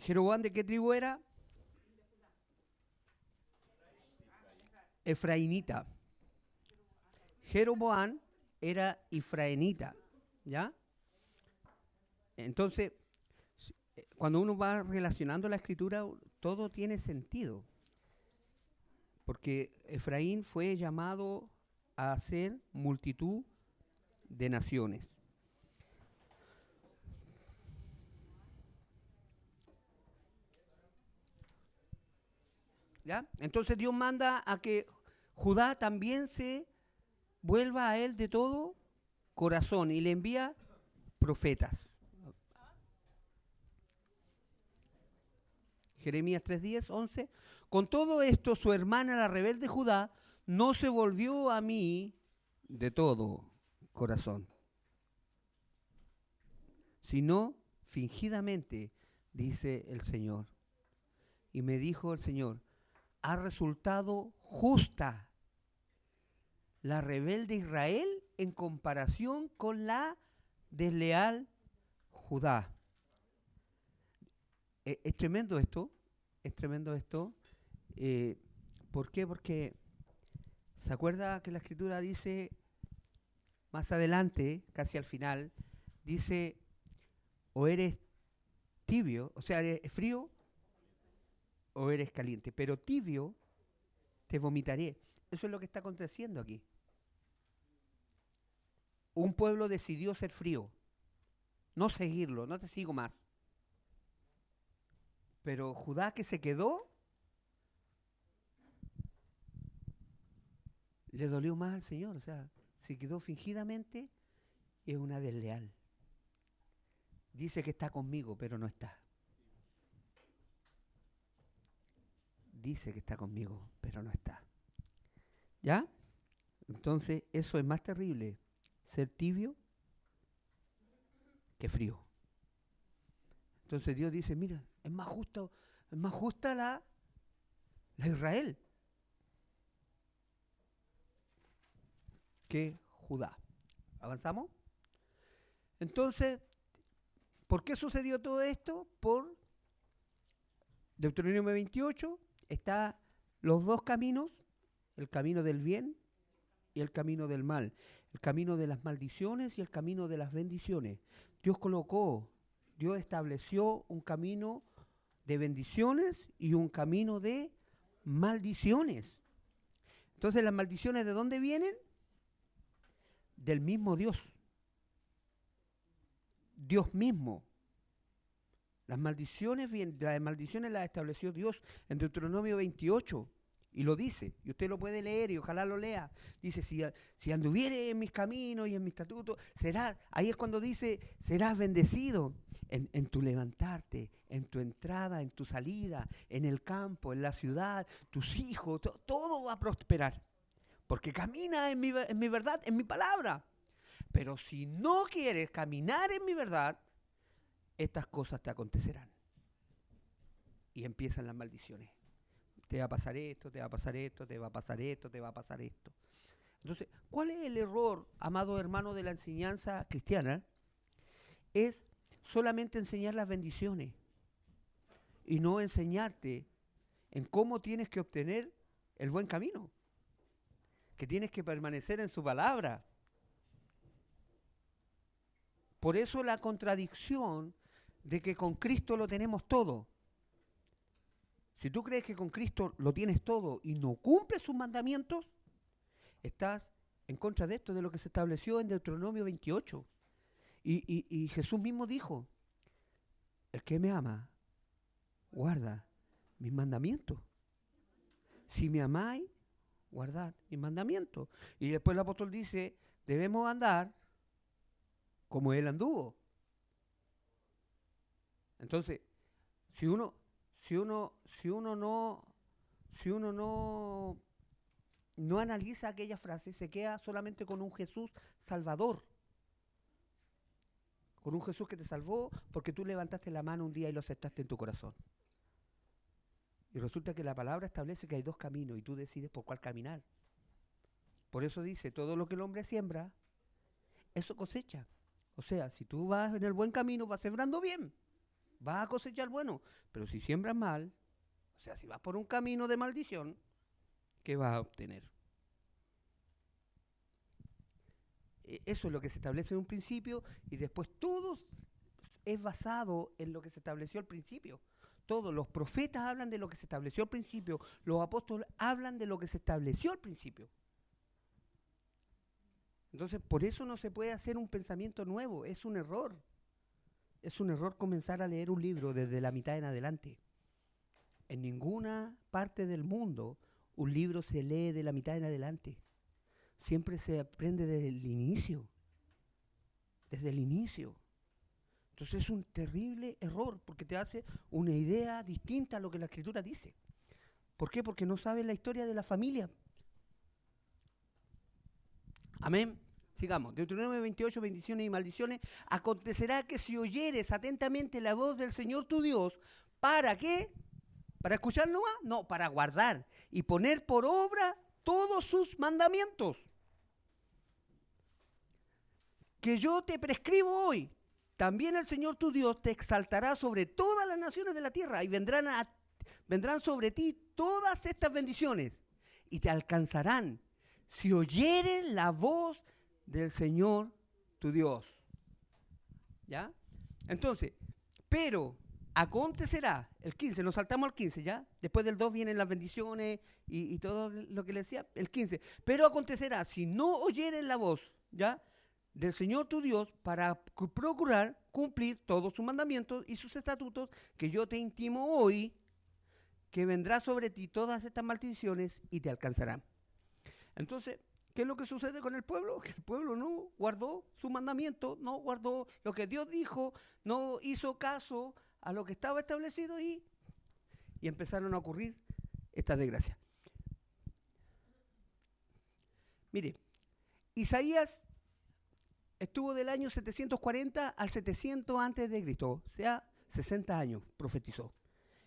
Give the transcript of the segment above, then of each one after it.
¿Jeroboam de qué tribu era? Efrainita. Jeroboam era Efrainita, ¿ya? Entonces, cuando uno va relacionando la escritura, todo tiene sentido, porque Efraín fue llamado a ser multitud de naciones. ¿Ya? Entonces Dios manda a que Judá también se vuelva a él de todo corazón y le envía profetas. Jeremías 3:10, 11. Con todo esto, su hermana, la rebelde Judá, no se volvió a mí de todo corazón, sino fingidamente, dice el Señor. Y me dijo el Señor, ha resultado justa la rebelde Israel en comparación con la desleal Judá. Es tremendo esto, es tremendo esto. Eh, ¿Por qué? Porque se acuerda que la escritura dice más adelante, casi al final, dice, o eres tibio, o sea, eres frío o eres caliente, pero tibio te vomitaré. Eso es lo que está aconteciendo aquí. Un pueblo decidió ser frío, no seguirlo, no te sigo más. Pero Judá que se quedó, le dolió más al Señor, o sea, se quedó fingidamente y es una desleal. Dice que está conmigo, pero no está. Dice que está conmigo, pero no está. ¿Ya? Entonces, eso es más terrible, ser tibio que frío. Entonces Dios dice, mira, es más justa la Israel que Judá. ¿Avanzamos? Entonces, ¿por qué sucedió todo esto? Por Deuteronomio 28 está los dos caminos, el camino del bien y el camino del mal, el camino de las maldiciones y el camino de las bendiciones. Dios estableció un camino de bendiciones y un camino de maldiciones. Entonces, ¿las maldiciones de dónde vienen? Del mismo Dios. Dios mismo. Las maldiciones las estableció Dios en Deuteronomio 28 y lo dice, y usted lo puede leer y ojalá lo lea. Dice, si anduviere en mis caminos y en mis estatutos, ahí es cuando dice, serás bendecido en tu levantarte, en tu entrada, en tu salida, en el campo, en la ciudad, tus hijos, todo va a prosperar, porque camina en mi verdad, en mi palabra. Pero si no quieres caminar en mi verdad, estas cosas te acontecerán. Y empiezan las maldiciones. Te va a pasar esto, te va a pasar esto, te va a pasar esto, te va a pasar esto. Entonces, ¿cuál es el error, amado hermano, de la enseñanza cristiana? Es solamente enseñar las bendiciones y no enseñarte en cómo tienes que obtener el buen camino, que tienes que permanecer en su palabra. Por eso la contradicción de que con Cristo lo tenemos todo. Si tú crees que con Cristo lo tienes todo y no cumples sus mandamientos, estás en contra de esto, de lo que se estableció en Deuteronomio 28. Y Jesús mismo dijo, el que me ama, guarda mis mandamientos. Si me amáis, guardad mis mandamientos. Y después el apóstol dice, debemos andar como Él anduvo. Entonces, si uno no analiza aquella frase, se queda solamente con un Jesús salvador, con un Jesús que te salvó porque tú levantaste la mano un día y lo aceptaste en tu corazón. Y resulta que la palabra establece que hay dos caminos y tú decides por cuál caminar. Por eso dice, todo lo que el hombre siembra, eso cosecha. O sea, si tú vas en el buen camino, vas sembrando bien. vas a cosechar bueno. Pero si siembras mal, o sea, si vas por un camino de maldición, ¿qué vas a obtener? Eso es lo que se establece en un principio y después todo es basado en lo que se estableció al principio. Todos los profetas hablan de lo que se estableció al principio, los apóstoles hablan de lo que se estableció al principio. Entonces, por eso no se puede hacer un pensamiento nuevo, es un error. Es un error comenzar a leer un libro desde la mitad en adelante. En ninguna parte del mundo un libro se lee de la mitad en adelante. Siempre se aprende desde el inicio. Desde el inicio. Entonces es un terrible error porque te hace una idea distinta a lo que la Escritura dice. ¿Por qué? Porque no sabes la historia de la familia. Amén. Sigamos. Deuteronomio 28, bendiciones y maldiciones. Acontecerá que si oyeres atentamente la voz del Señor tu Dios, ¿para qué? ¿Para escuchar nomás? No, para guardar y poner por obra todos sus mandamientos que yo te prescribo hoy. También el Señor tu Dios te exaltará sobre todas las naciones de la tierra y vendrán sobre ti todas estas bendiciones y te alcanzarán si oyeres la voz del Señor tu Dios. ¿Ya? Entonces, pero acontecerá, el 15, nos saltamos al 15, ¿ya? Después del 2 vienen las bendiciones y todo lo que le decía, el 15. Pero acontecerá, si no oyeres la voz, ¿ya?, del Señor tu Dios, para procurar cumplir todos sus mandamientos y sus estatutos que yo te intimo hoy, que vendrá sobre ti todas estas maldiciones y te alcanzarán. Entonces, ¿qué es lo que sucede con el pueblo? Que el pueblo no guardó su mandamiento, no guardó lo que Dios dijo, no hizo caso a lo que estaba establecido y empezaron a ocurrir estas desgracias. Mire, Isaías estuvo del año 740 al 700 antes de Cristo, o sea, 60 años profetizó.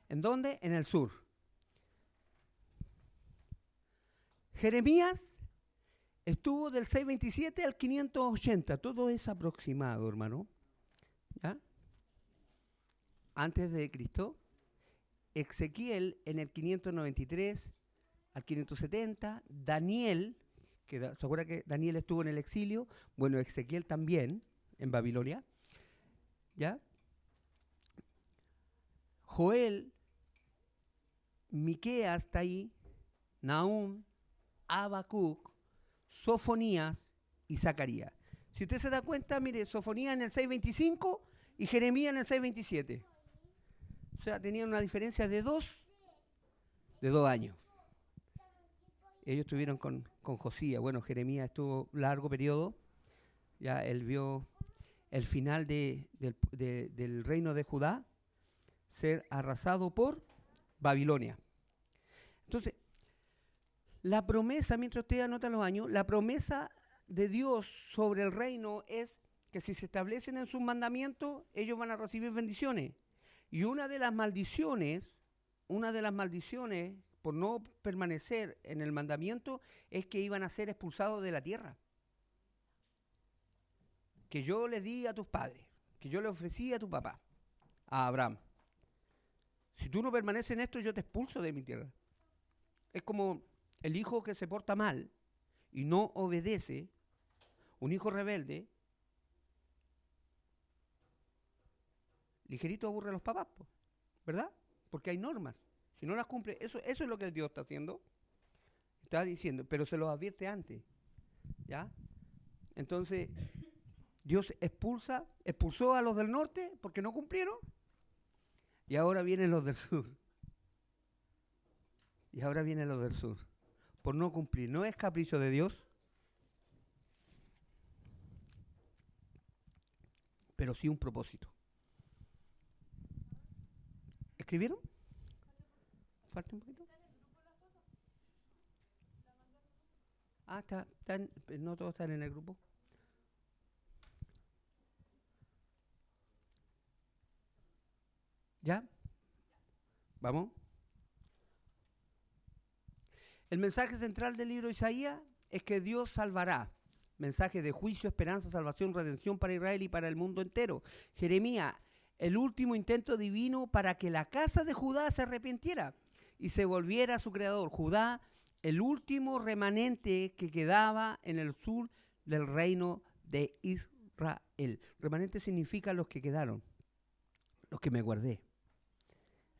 ¿En dónde? En el sur. Jeremías estuvo del 627 al 580, todo es aproximado, hermano, ¿ya? Antes de Cristo. Ezequiel en el 593 al 570, Daniel, ¿se acuerda que Daniel estuvo en el exilio? Bueno, Ezequiel también, en Babilonia, ¿ya? Joel, Miqueas está ahí, Nahum, Habacuc, Sofonías y Zacarías. Si usted se da cuenta, mire, Sofonías en el 625 y Jeremías en el 627. O sea, tenían una diferencia de dos años. Ellos estuvieron con Josías. Bueno, Jeremías estuvo largo periodo. Ya él vio el final del reino de Judá ser arrasado por Babilonia. Entonces, la promesa, mientras usted anota los años, la promesa de Dios sobre el reino es que si se establecen en sus mandamientos, ellos van a recibir bendiciones. Y una de las maldiciones por no permanecer en el mandamiento es que iban a ser expulsados de la tierra. Que yo le di a tus padres, que yo le ofrecí a tu papá, a Abraham. Si tú no permaneces en esto, yo te expulso de mi tierra. Es como el hijo que se porta mal y no obedece, un hijo rebelde, ligerito aburre a los papás, ¿verdad? Porque hay normas. Si no las cumple, eso es lo que Dios está haciendo. Está diciendo, pero se los advierte antes, ¿ya? Entonces, Dios expulsó a los del norte porque no cumplieron, y ahora vienen los del sur. Por no cumplir. No es capricho de Dios, pero sí un propósito. ¿Escribieron? ¿Falta un poquito? No todos están en el grupo. ¿Ya? ¿Vamos? El mensaje central del libro de Isaías es que Dios salvará. Mensaje de juicio, esperanza, salvación, redención para Israel y para el mundo entero. Jeremías el último intento divino para que la casa de Judá se arrepintiera y se volviera a su creador. Judá, el último remanente que quedaba en el sur del reino de Israel. Remanente significa los que quedaron, los que me guardé.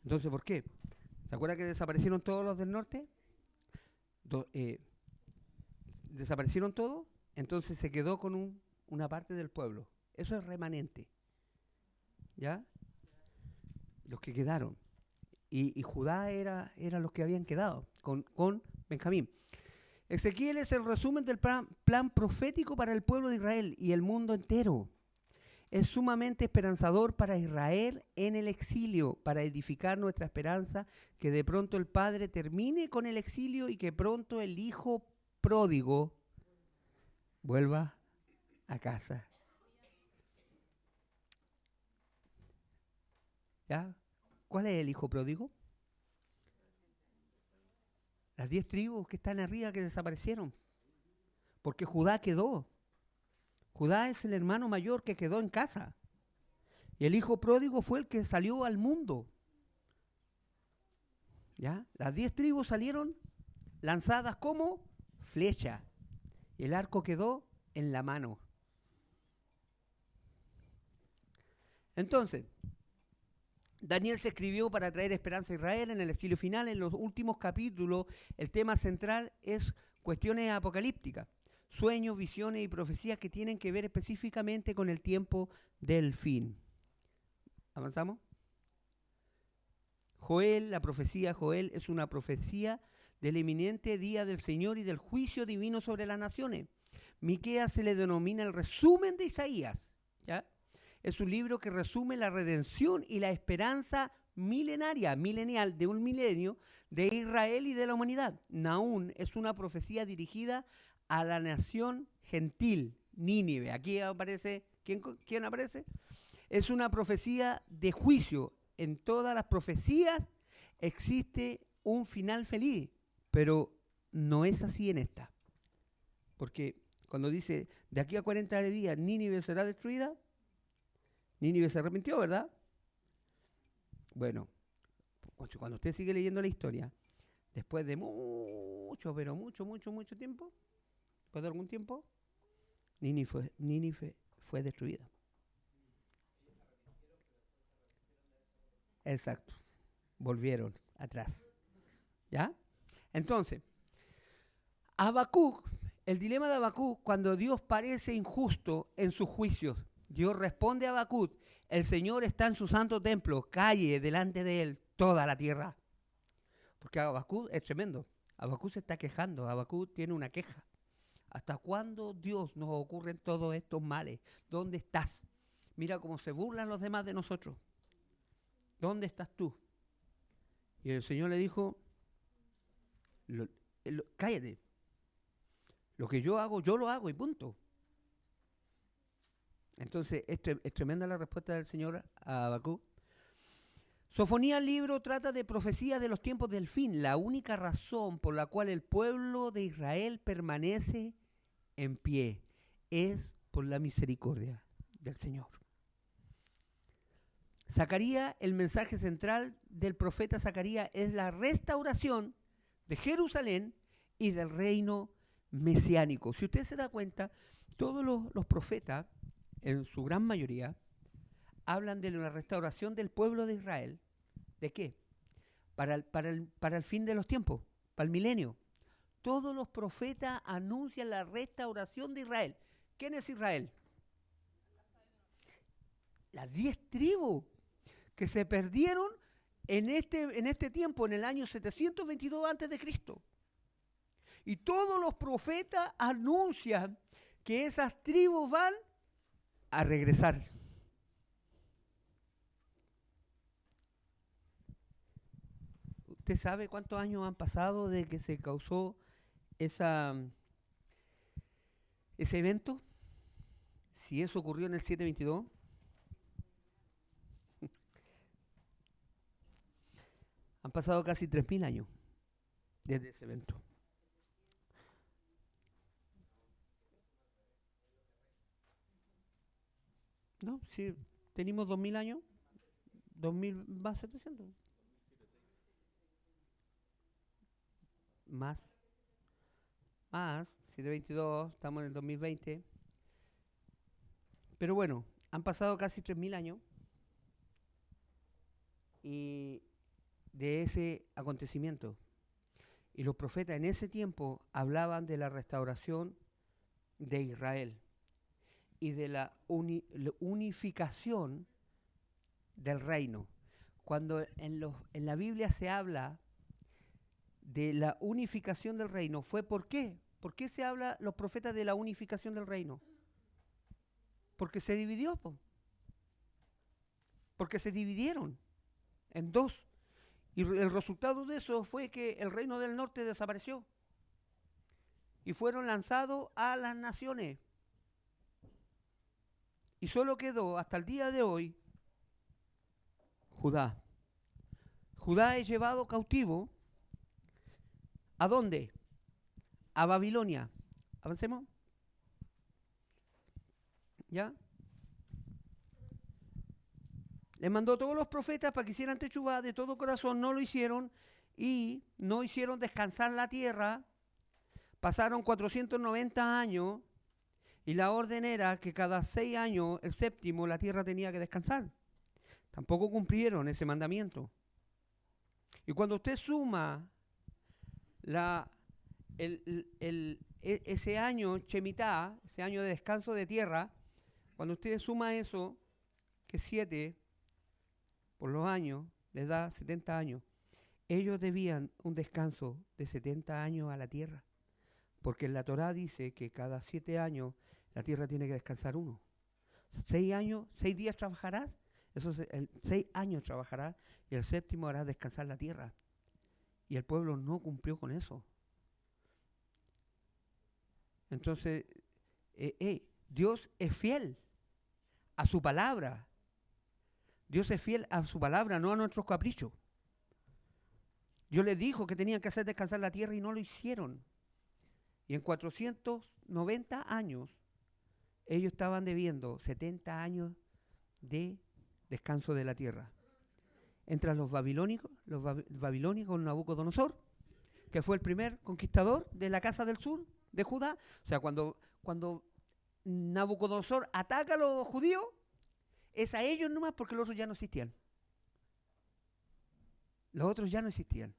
Entonces, ¿por qué? ¿Se acuerda que desaparecieron todos los del norte? ¿Desaparecieron todos? Entonces se quedó con una parte del pueblo. Eso es remanente. ¿Ya? Los que quedaron. Y Judá era los que habían quedado con Benjamín. Ezequiel es el resumen del plan profético para el pueblo de Israel y el mundo entero. Es sumamente esperanzador para Israel en el exilio, para edificar nuestra esperanza que de pronto el Padre termine con el exilio y que pronto el Hijo pródigo vuelva a casa. ¿Ya? ¿Cuál es el Hijo pródigo? Las 10 tribus que están arriba que desaparecieron. Porque Judá quedó. Judá es el hermano mayor que quedó en casa. Y el hijo pródigo fue el que salió al mundo. ¿Ya? Las 10 tribus salieron lanzadas como flecha. Y el arco quedó en la mano. Entonces, Daniel se escribió para traer esperanza a Israel en el exilio final. En los últimos capítulos, el tema central es cuestiones apocalípticas. Sueños, visiones y profecías que tienen que ver específicamente con el tiempo del fin. ¿Avanzamos? Joel, la profecía Joel es una profecía del eminente día del Señor y del juicio divino sobre las naciones. Miqueas se le denomina el resumen de Isaías. ¿Ya? Es un libro que resume la redención y la esperanza milenial de un milenio de Israel y de la humanidad. Nahum es una profecía dirigida a la nación gentil, Nínive. Aquí aparece, ¿quién aparece? Es una profecía de juicio. En todas las profecías existe un final feliz, pero no es así en esta. Porque cuando dice, de aquí a 40 días Nínive será destruida, Nínive se arrepintió, ¿verdad? Bueno, cuando usted sigue leyendo la historia, después de mucho tiempo, después de algún tiempo, Nínive fue destruida. Exacto. Volvieron atrás. ¿Ya? Entonces, Habacuc, el dilema de Habacuc, cuando Dios parece injusto en sus juicios, Dios responde a Habacuc, el Señor está en su santo templo, calle delante de él toda la tierra. Porque Habacuc es tremendo. Habacuc se está quejando, Habacuc tiene una queja. ¿Hasta cuándo, Dios, nos ocurren todos estos males? ¿Dónde estás? Mira cómo se burlan los demás de nosotros. ¿Dónde estás tú? Y el Señor le dijo, cállate. Lo que yo hago, yo lo hago y punto. Entonces, es tremenda la respuesta del Señor a Habacuc. Sofonía, el libro, trata de profecía de los tiempos del fin. La única razón por la cual el pueblo de Israel permanece en pie es por la misericordia del Señor. Zacarías, el mensaje central del profeta Zacarías es la restauración de Jerusalén y del reino mesiánico. Si usted se da cuenta, todos los profetas, en su gran mayoría, hablan de la restauración del pueblo de Israel. ¿De qué? Para el fin de los tiempos, para el milenio. Todos los profetas anuncian la restauración de Israel. ¿Quién es Israel? Las 10 tribus que se perdieron en este tiempo, en el año 722 a.C. Y todos los profetas anuncian que esas tribus van a regresar. ¿Usted sabe cuántos años han pasado desde que se causó ese evento? Si eso ocurrió en el 722. Han pasado casi 3.000 años desde ese evento. ¿No? Sí, tenemos 2.000 años 2000, más 700. Más, más, 722, estamos en el 2020. Pero bueno, han pasado casi 3000 años y de ese acontecimiento. Y los profetas en ese tiempo hablaban de la restauración de Israel y de la unificación del reino. Cuando en la Biblia se habla de la unificación del reino, ¿fue por qué? ¿Por qué se habla los profetas de la unificación del reino? Porque se dividió, porque se dividieron en dos. Y el resultado de eso fue que el reino del norte desapareció y fueron lanzados a las naciones. Y solo quedó hasta el día de hoy Judá. Judá es llevado cautivo. ¿A dónde? A Babilonia. ¿Avancemos? ¿Ya? Les mandó todos los profetas para que hicieran techubá de todo corazón, no lo hicieron y no hicieron descansar la tierra. Pasaron 490 años y la orden era que cada 6 años, el séptimo, la tierra tenía que descansar. Tampoco cumplieron ese mandamiento. Y cuando usted suma ese año Shemitah, ese año de descanso de tierra, cuando usted suma eso, que 7 por los años, les da 70 años. Ellos debían un descanso de 70 años a la tierra, porque en la Torá dice que cada 7 años la tierra tiene que descansar uno. 6 años, 6 días trabajarás, 6 años trabajarás y el séptimo harás descansar la tierra. Y el pueblo no cumplió con eso. Entonces, Dios es fiel a su palabra. Dios es fiel a su palabra, no a nuestros caprichos. Dios les dijo que tenían que hacer descansar la tierra y no lo hicieron. Y en 490 años, ellos estaban debiendo 70 años de descanso de la tierra. Entran los babilónicos con Nabucodonosor, que fue el primer conquistador de la casa del sur de Judá. O sea, cuando Nabucodonosor ataca a los judíos, es a ellos nomás porque los otros ya no existían. Los otros ya no existían.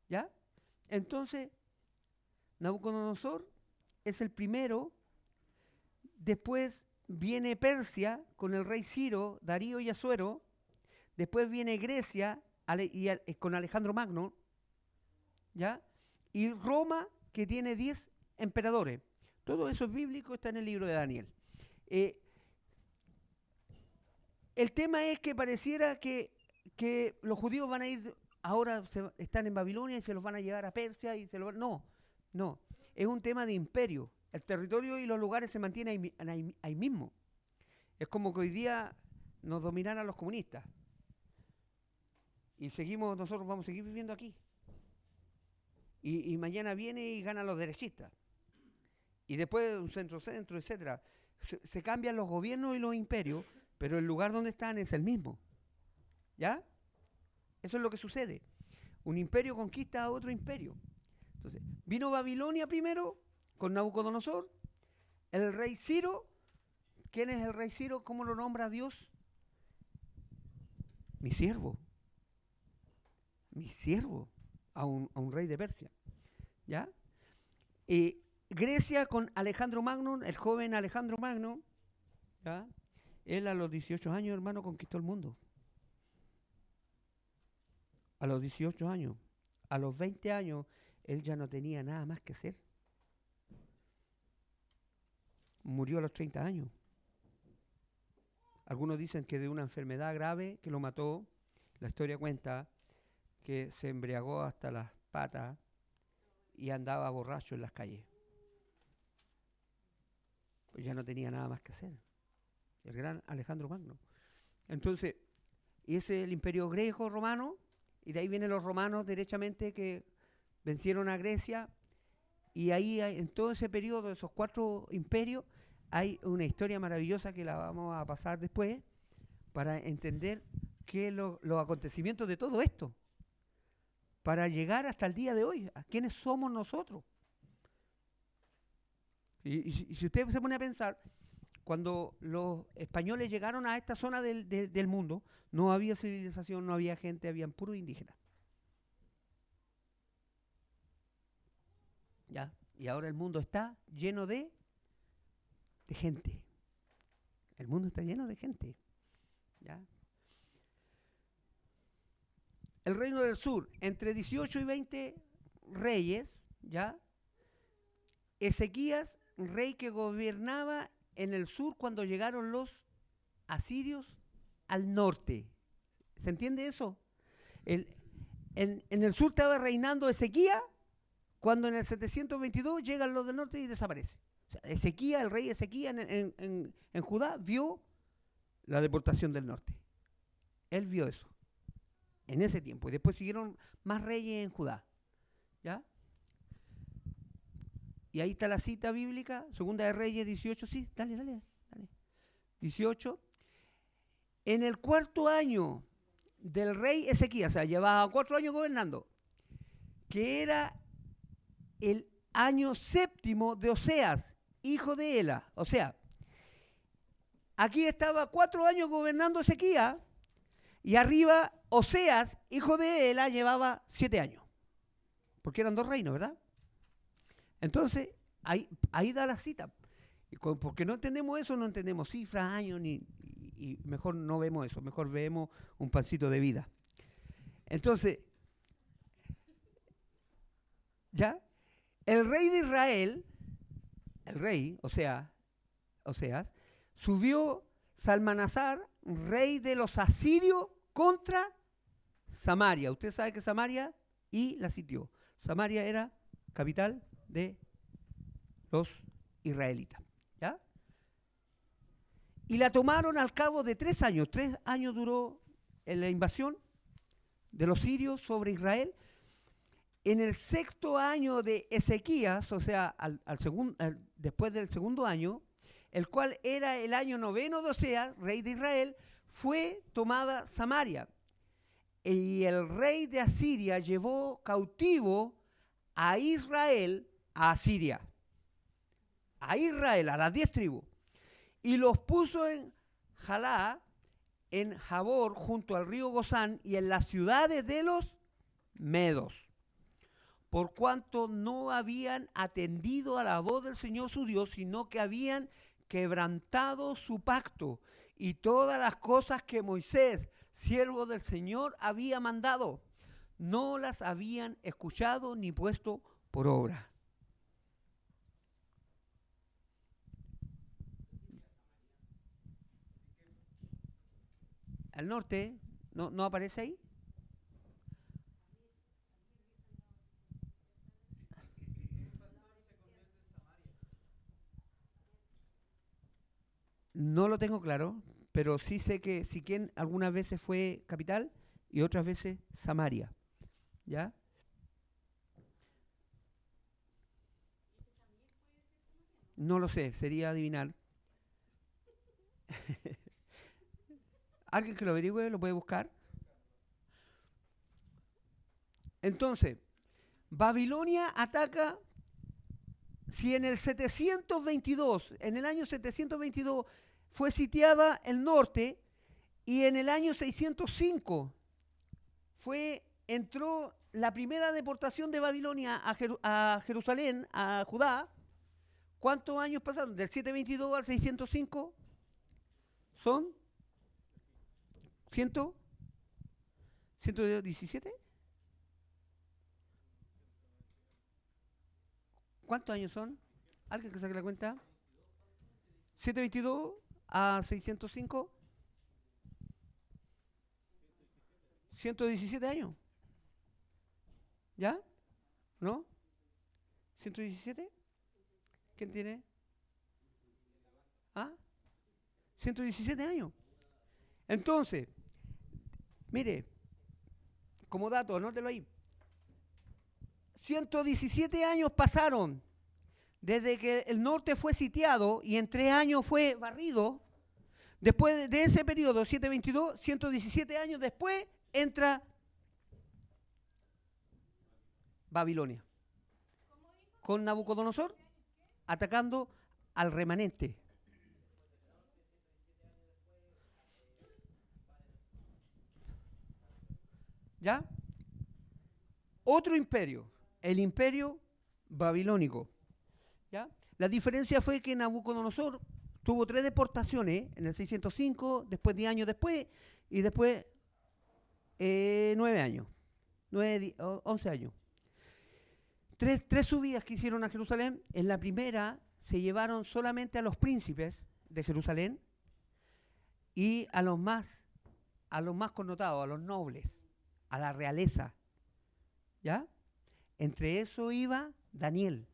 ¿Ya? Entonces, Nabucodonosor es el primero. Después viene Persia con el rey Ciro, Darío y Asuero. Después viene Grecia con Alejandro Magno. ¿Ya? Y Roma, que tiene 10 emperadores. Todo eso es bíblico, está en el libro de Daniel. El tema es que pareciera que los judíos van a ir, ahora están en Babilonia y se los van a llevar a Persia y no, es un tema de imperio. El territorio y los lugares se mantienen ahí mismo. Es como que hoy día nos dominaran los comunistas y nosotros vamos a seguir viviendo aquí. Y mañana viene y ganan los derechistas. Y después un centro, etcétera. Se cambian los gobiernos y los imperios, pero el lugar donde están es el mismo. ¿Ya? Eso es lo que sucede. Un imperio conquista a otro imperio. Entonces, vino Babilonia primero con Nabucodonosor, el rey Ciro. ¿Quién es el rey Ciro? ¿Cómo lo nombra Dios? Mi siervo. Mi siervo. A un rey de Persia. ¿Ya? Grecia con Alejandro Magno, el joven Alejandro Magno. ¿Ya? Él a los 18 años, hermano, conquistó el mundo. A los 18 años. A los 20 años, él ya no tenía nada más que hacer. Murió a los 30 años. Algunos dicen que de una enfermedad grave que lo mató. La historia cuenta que se embriagó hasta las patas y andaba borracho en las calles. Pues ya no tenía nada más que hacer. El gran Alejandro Magno. Entonces, ese es el imperio greco-romano, y de ahí vienen los romanos derechamente que vencieron a Grecia, y ahí en todo ese periodo, esos 4 imperios, hay una historia maravillosa que la vamos a pasar después para entender los acontecimientos de todo esto, para llegar hasta el día de hoy. ¿A quiénes somos nosotros? Y si usted se pone a pensar, cuando los españoles llegaron a esta zona del mundo, no había civilización, no había gente, habían puros indígenas. ¿Ya? Y ahora el mundo está lleno de gente. El mundo está lleno de gente. ¿Ya? El reino del sur, entre 18 y 20 reyes, ¿ya? Ezequías, rey que gobernaba en el sur cuando llegaron los asirios al norte. ¿Se entiende eso? En el sur estaba reinando Ezequías, cuando en el 722 llegan los del norte y desaparece. O sea, Ezequías, el rey Ezequías en Judá, vio la deportación del norte. Él vio eso en ese tiempo. Y después siguieron más reyes en Judá. ¿Ya? Y ahí está la cita bíblica, Segunda de Reyes 18, sí, dale. 18. En el cuarto año del rey Ezequías, o sea, llevaba 4 años gobernando, que era el año séptimo de Oseas, hijo de Ela. O sea, aquí estaba 4 años gobernando Ezequías, y arriba Oseas, hijo de Ela, llevaba 7 años. Porque eran 2 reinos, ¿verdad? Entonces, ahí da la cita. Porque no entendemos eso, no entendemos cifras, años, y mejor no vemos eso, mejor vemos un pancito de vida. Entonces, ¿ya? El rey de Israel, Oseas, subió Salmanasar, rey de los asirios, contra Samaria. Usted sabe que Samaria, y la sitió. Samaria era capital de los israelitas, ¿ya? Y la tomaron al cabo de 3 años. 3 años duró la invasión de los sirios sobre Israel. En el 6º año de Ezequías, o sea, después del 2.º año, el cual era el año 9º de Oseas, rey de Israel, fue tomada Samaria. Y el rey de Asiria llevó cautivo a Israel a Asiria. A Israel, a las 10 tribus. Y los puso en Jalá, en Jabor, junto al río Gozán, y en las ciudades de los medos, por cuanto no habían atendido a la voz del Señor su Dios, sino que habían quebrantado su pacto y todas las cosas que Moisés, siervo del Señor, había mandado. No las habían escuchado ni puesto por obra. Al norte, ¿no aparece ahí? No lo tengo claro, pero sí sé que Siquén algunas veces fue capital y otras veces Samaria. ¿Ya? No lo sé, sería adivinar. ¿Alguien que lo averigüe lo puede buscar? Entonces, Babilonia ataca, si en el 722, en el año 722 fue sitiada el norte, y en el año 605 entró la primera deportación de Babilonia a Jerusalén, a Judá. ¿Cuántos años pasaron? Del 722 al 605 son 117. ¿Cuántos años son? ¿Alguien que saque la cuenta? 722 a 605. 117 años. ¿Ya? ¿No? ¿117? ¿Quién tiene? ¿Ah? 117 años. Entonces, mire, como dato, anótelo ahí. 117 años pasaron desde que el norte fue sitiado y en 3 años fue barrido. Después de ese periodo, 722, 117 años después, entra Babilonia. Con Nabucodonosor atacando al remanente. ¿Ya? Otro imperio, el imperio babilónico. ¿Ya? La diferencia fue que Nabucodonosor tuvo 3 deportaciones, en el 605, después 10 años después, y después 9 años, 11 años. Tres subidas que hicieron a Jerusalén. En la primera se llevaron solamente a los príncipes de Jerusalén y a los más connotados, a los nobles, a la realeza. ¿Ya? Entre eso iba Daniel.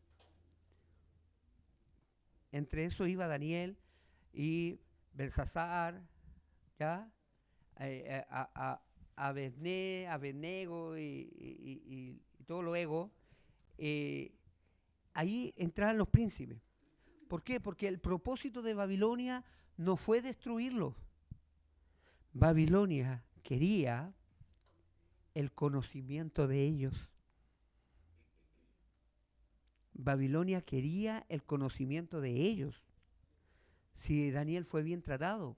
Entre eso iba Daniel y Belsasar, ¿ya? Abednego y todo lo ego. Ahí entraban los príncipes. ¿Por qué? Porque el propósito de Babilonia no fue destruirlos. Babilonia quería el conocimiento de ellos. Babilonia quería el conocimiento de ellos. Si Daniel fue bien tratado.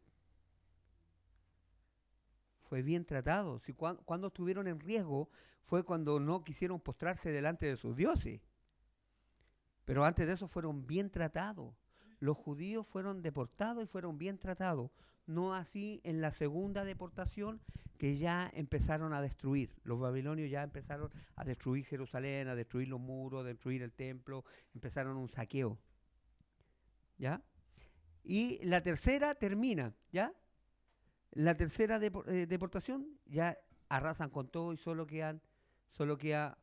Fue bien tratado. Si cuando estuvieron en riesgo fue cuando no quisieron postrarse delante de sus dioses. Pero antes de eso fueron bien tratados. Los judíos fueron deportados y fueron bien tratados. No así en la segunda deportación, que ya empezaron a destruir. Los babilonios ya empezaron a destruir Jerusalén, a destruir los muros, a destruir el templo. Empezaron un saqueo. ¿Ya? Y la tercera termina, ¿ya? La tercera deportación ya arrasan con todo y solo queda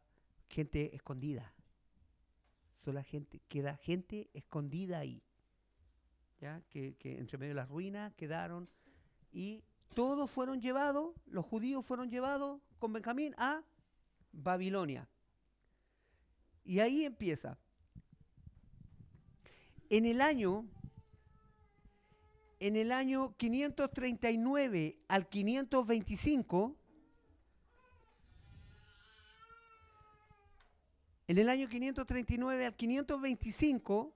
gente escondida. Queda gente escondida ahí. ¿Ya? Que entre medio de las ruinas quedaron y todos fueron llevados, los judíos fueron llevados con Benjamín a Babilonia. Y ahí empieza. En el año 539 al 525,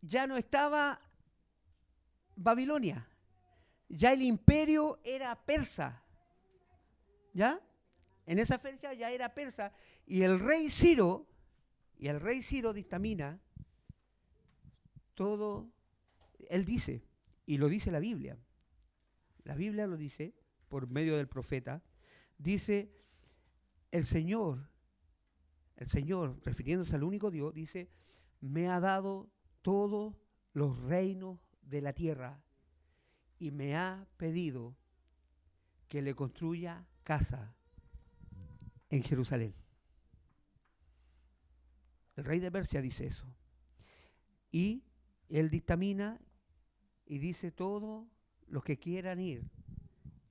ya no estaba Babilonia, ya el imperio era persa, ¿ya? En esa fecha ya era persa, y el rey Ciro dictamina todo. Él dice, y lo dice la Biblia lo dice por medio del profeta, dice, el Señor, refiriéndose al único Dios, dice, me ha dado todos los reinos de la tierra y me ha pedido que le construya casa en Jerusalén. El rey de Persia dice eso. Y él dictamina y dice, todos los que quieran ir,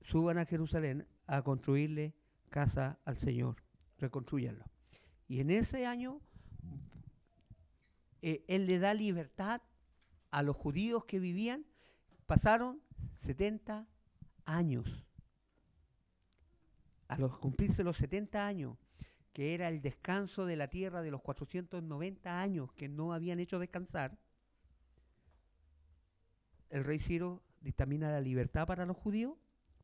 suban a Jerusalén a construirle casa al Señor, reconstrúyanlo. Y en ese año, él le da libertad a los judíos que vivían. Pasaron 70 años. A cumplirse los 70 años, que era el descanso de la tierra de los 490 años que no habían hecho descansar, el rey Ciro dictamina la libertad para los judíos,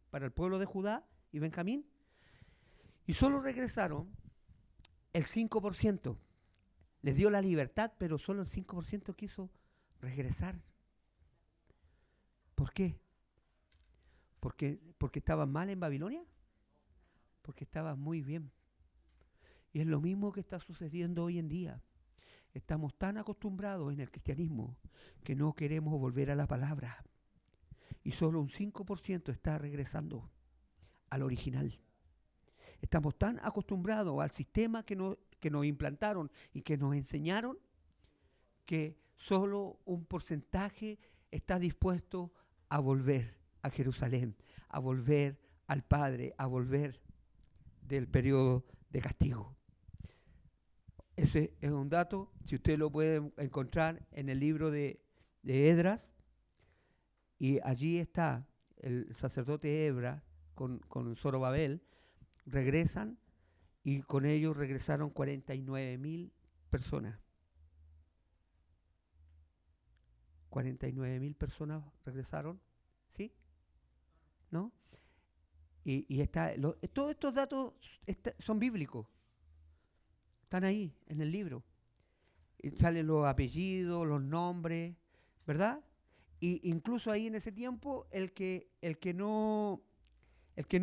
para el pueblo de Judá y Benjamín, y solo regresaron el 5%. Les dio la libertad, pero solo el 5% quiso regresar. ¿Por qué? ¿Porque estaban mal en Babilonia? Porque estaban muy bien. Y es lo mismo que está sucediendo hoy en día. Estamos tan acostumbrados en el cristianismo que no queremos volver a la palabra. Y solo un 5% está regresando al original. Estamos tan acostumbrados al sistema que nos implantaron y que nos enseñaron que solo un porcentaje está dispuesto a volver a Jerusalén, a volver al Padre, a volver del periodo de castigo. Ese es un dato, si usted lo puede encontrar en el libro de Esdras, Y allí está el sacerdote Hebra con Zorobabel, regresan y con ellos regresaron 49.000 personas. 49.000 personas regresaron, ¿sí? ¿No? Y todos estos datos son bíblicos, están ahí en el libro. Y salen los apellidos, los nombres, ¿verdad? Y incluso ahí en ese tiempo el que no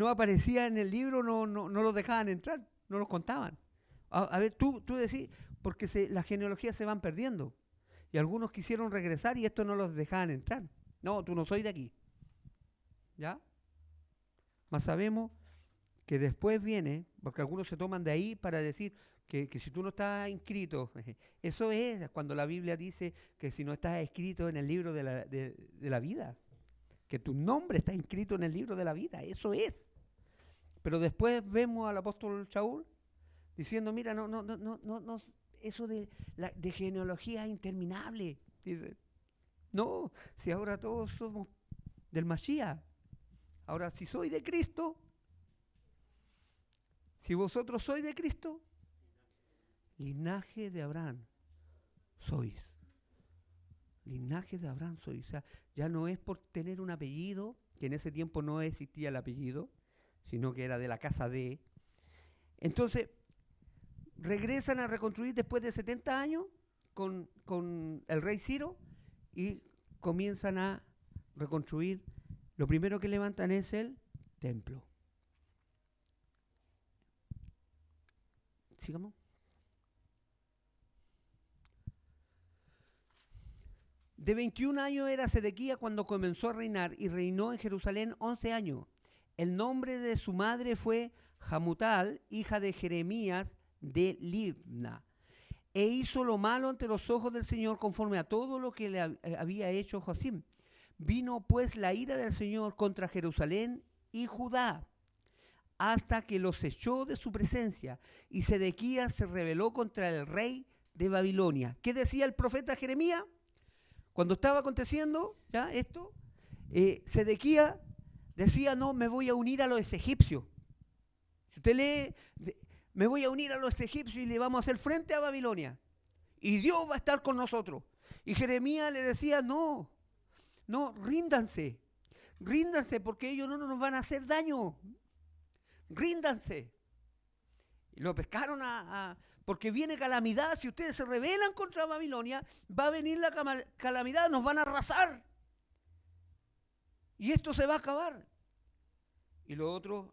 aparecía en el libro no los dejaban entrar, no los contaban. A ver, tú decís, porque las genealogías se van perdiendo. Y algunos quisieron regresar y esto no los dejaban entrar. No, tú no soy de aquí. ¿Ya? Mas sabemos que después viene, porque algunos se toman de ahí para decir que si tú no estás inscrito, eso es cuando la Biblia dice que si no estás escrito en el libro de la vida, que tu nombre está inscrito en el libro de la vida, eso es. Pero después vemos al apóstol Shaul diciendo, mira, no, eso de genealogía es interminable. Dice, no, si ahora todos somos del Mashiach. Ahora, si soy de Cristo, si vosotros sois de Cristo, linaje de Abraham sois. Linaje de Abraham sois. O sea, ya no es por tener un apellido, que en ese tiempo no existía el apellido, sino que era de la casa de. Entonces, regresan a reconstruir después de 70 años con el rey Ciro y comienzan a reconstruir. Lo primero que levantan es el templo. Sigamos. De 21 años era Sedequías cuando comenzó a reinar y reinó en Jerusalén 11 años. El nombre de su madre fue Hamutal, hija de Jeremías de Libna. E hizo lo malo ante los ojos del Señor conforme a todo lo que le había hecho Joacim. Vino pues la ira del Señor contra Jerusalén y Judá, hasta que los echó de su presencia, y Sedequías se rebeló contra el rey de Babilonia. ¿Qué decía el profeta Jeremías? Cuando estaba aconteciendo ya esto, Sedequías decía, no, me voy a unir a los egipcios. Si usted lee, me voy a unir a los egipcios y le vamos a hacer frente a Babilonia. Y Dios va a estar con nosotros. Y Jeremías le decía, no, ríndanse porque ellos no nos van a hacer daño. Ríndanse. Y lo pescaron porque viene calamidad. Si ustedes se rebelan contra Babilonia, va a venir la calamidad, nos van a arrasar. Y esto se va a acabar. Y los otros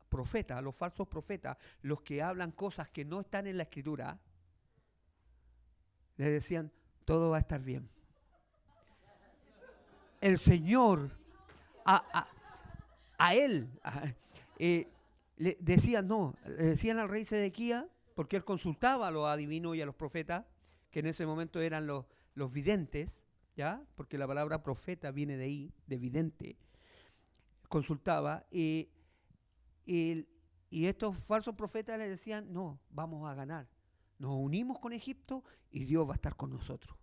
profetas, los falsos profetas, los que hablan cosas que no están en la Escritura, le decían, todo va a estar bien. El Señor, a él, le decían al rey Sedequías, porque él consultaba a los adivinos y a los profetas, que en ese momento eran los videntes, ¿ya? Porque la palabra profeta viene de ahí, de vidente. Consultaba y estos falsos profetas le decían, no, vamos a ganar. Nos unimos con Egipto y Dios va a estar con nosotros.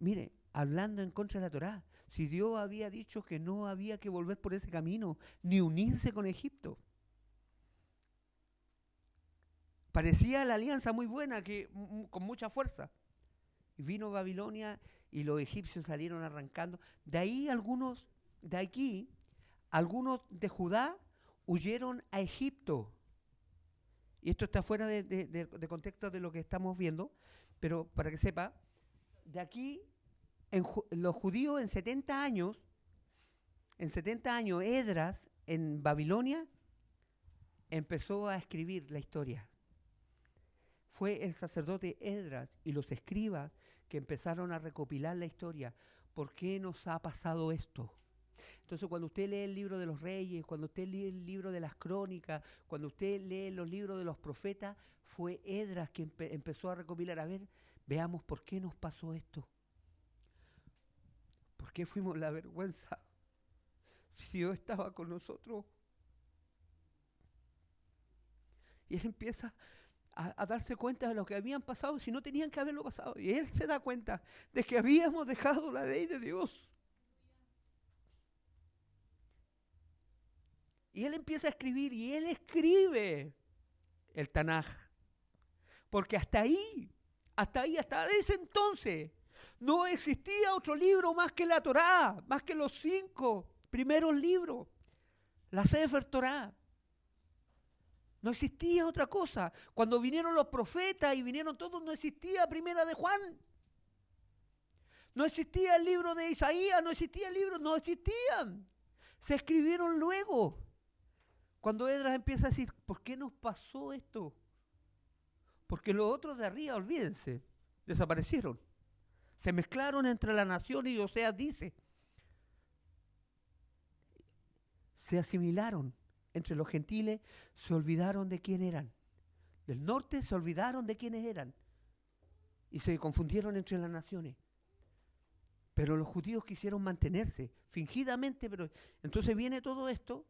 Mire, hablando en contra de la Torá, si Dios había dicho que no había que volver por ese camino, ni unirse con Egipto. Parecía la alianza muy buena, con mucha fuerza. Y vino Babilonia y los egipcios salieron arrancando. De ahí algunos de Judá huyeron a Egipto. Y esto está fuera de contexto de lo que estamos viendo, pero para que sepa, de aquí los judíos en 70 años, Esdras en Babilonia empezó a escribir la historia. Fue el sacerdote Esdras y los escribas que empezaron a recopilar la historia. ¿Por qué nos ha pasado esto? Entonces, cuando usted lee el libro de los reyes, cuando usted lee el libro de las crónicas, cuando usted lee los libros de los profetas, fue Esdras que empezó a recopilar. A ver, veamos por qué nos pasó esto. ¿Por qué fuimos la vergüenza? Si Dios estaba con nosotros. Y él empieza a darse cuenta de lo que habían pasado, si no tenían que haberlo pasado. Y él se da cuenta de que habíamos dejado la ley de Dios. Y él empieza a escribir y él escribe el Tanaj. Porque hasta ese entonces, no existía otro libro más que la Torá, más que los 5 primeros libros, la Sefer Torá. No existía otra cosa. Cuando vinieron los profetas y vinieron todos, no existía Primera de Juan. No existía el libro de Isaías, no existían. Se escribieron luego. Cuando Esdras empieza a decir, ¿por qué nos pasó esto? Porque los otros de arriba, olvídense, desaparecieron. Se mezclaron entre la nación y Oseas dice, se asimilaron entre los gentiles, se olvidaron de quién eran. Del norte se olvidaron de quiénes eran y se confundieron entre las naciones. Pero los judíos quisieron mantenerse fingidamente, pero entonces viene todo esto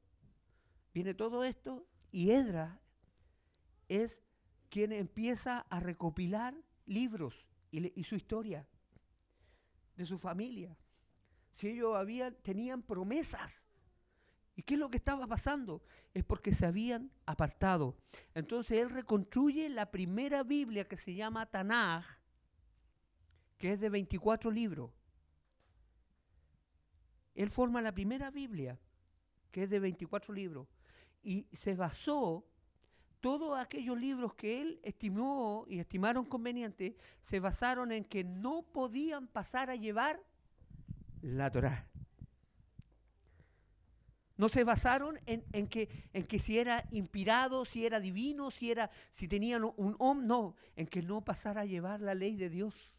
y Esdras es quien empieza a recopilar libros y su historia de su familia. Si ellos tenían promesas. ¿Y qué es lo que estaba pasando? Es porque se habían apartado. Entonces él reconstruye la primera Biblia que se llama Tanaj, que es de 24 libros. Él forma la primera Biblia, que es de 24 libros. Y se basó, todos aquellos libros que él estimó y estimaron convenientes, se basaron en que no podían pasar a llevar la Torá. No se basaron en que si era inspirado, si era divino, si tenían no, en que no pasara a llevar la ley de Dios.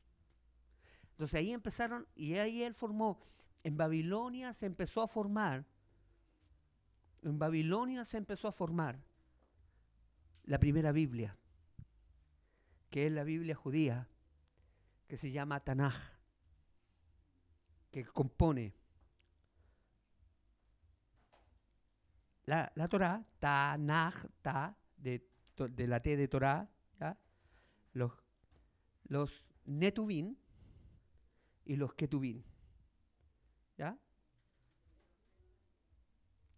Entonces ahí empezaron, y ahí él formó, en Babilonia se empezó a formar la primera Biblia, que es la Biblia judía, que se llama Tanaj, que compone la Torá, Tanaj, de la T de Torá, ¿ya? Los Netuvim y los Ketuvim, ¿ya?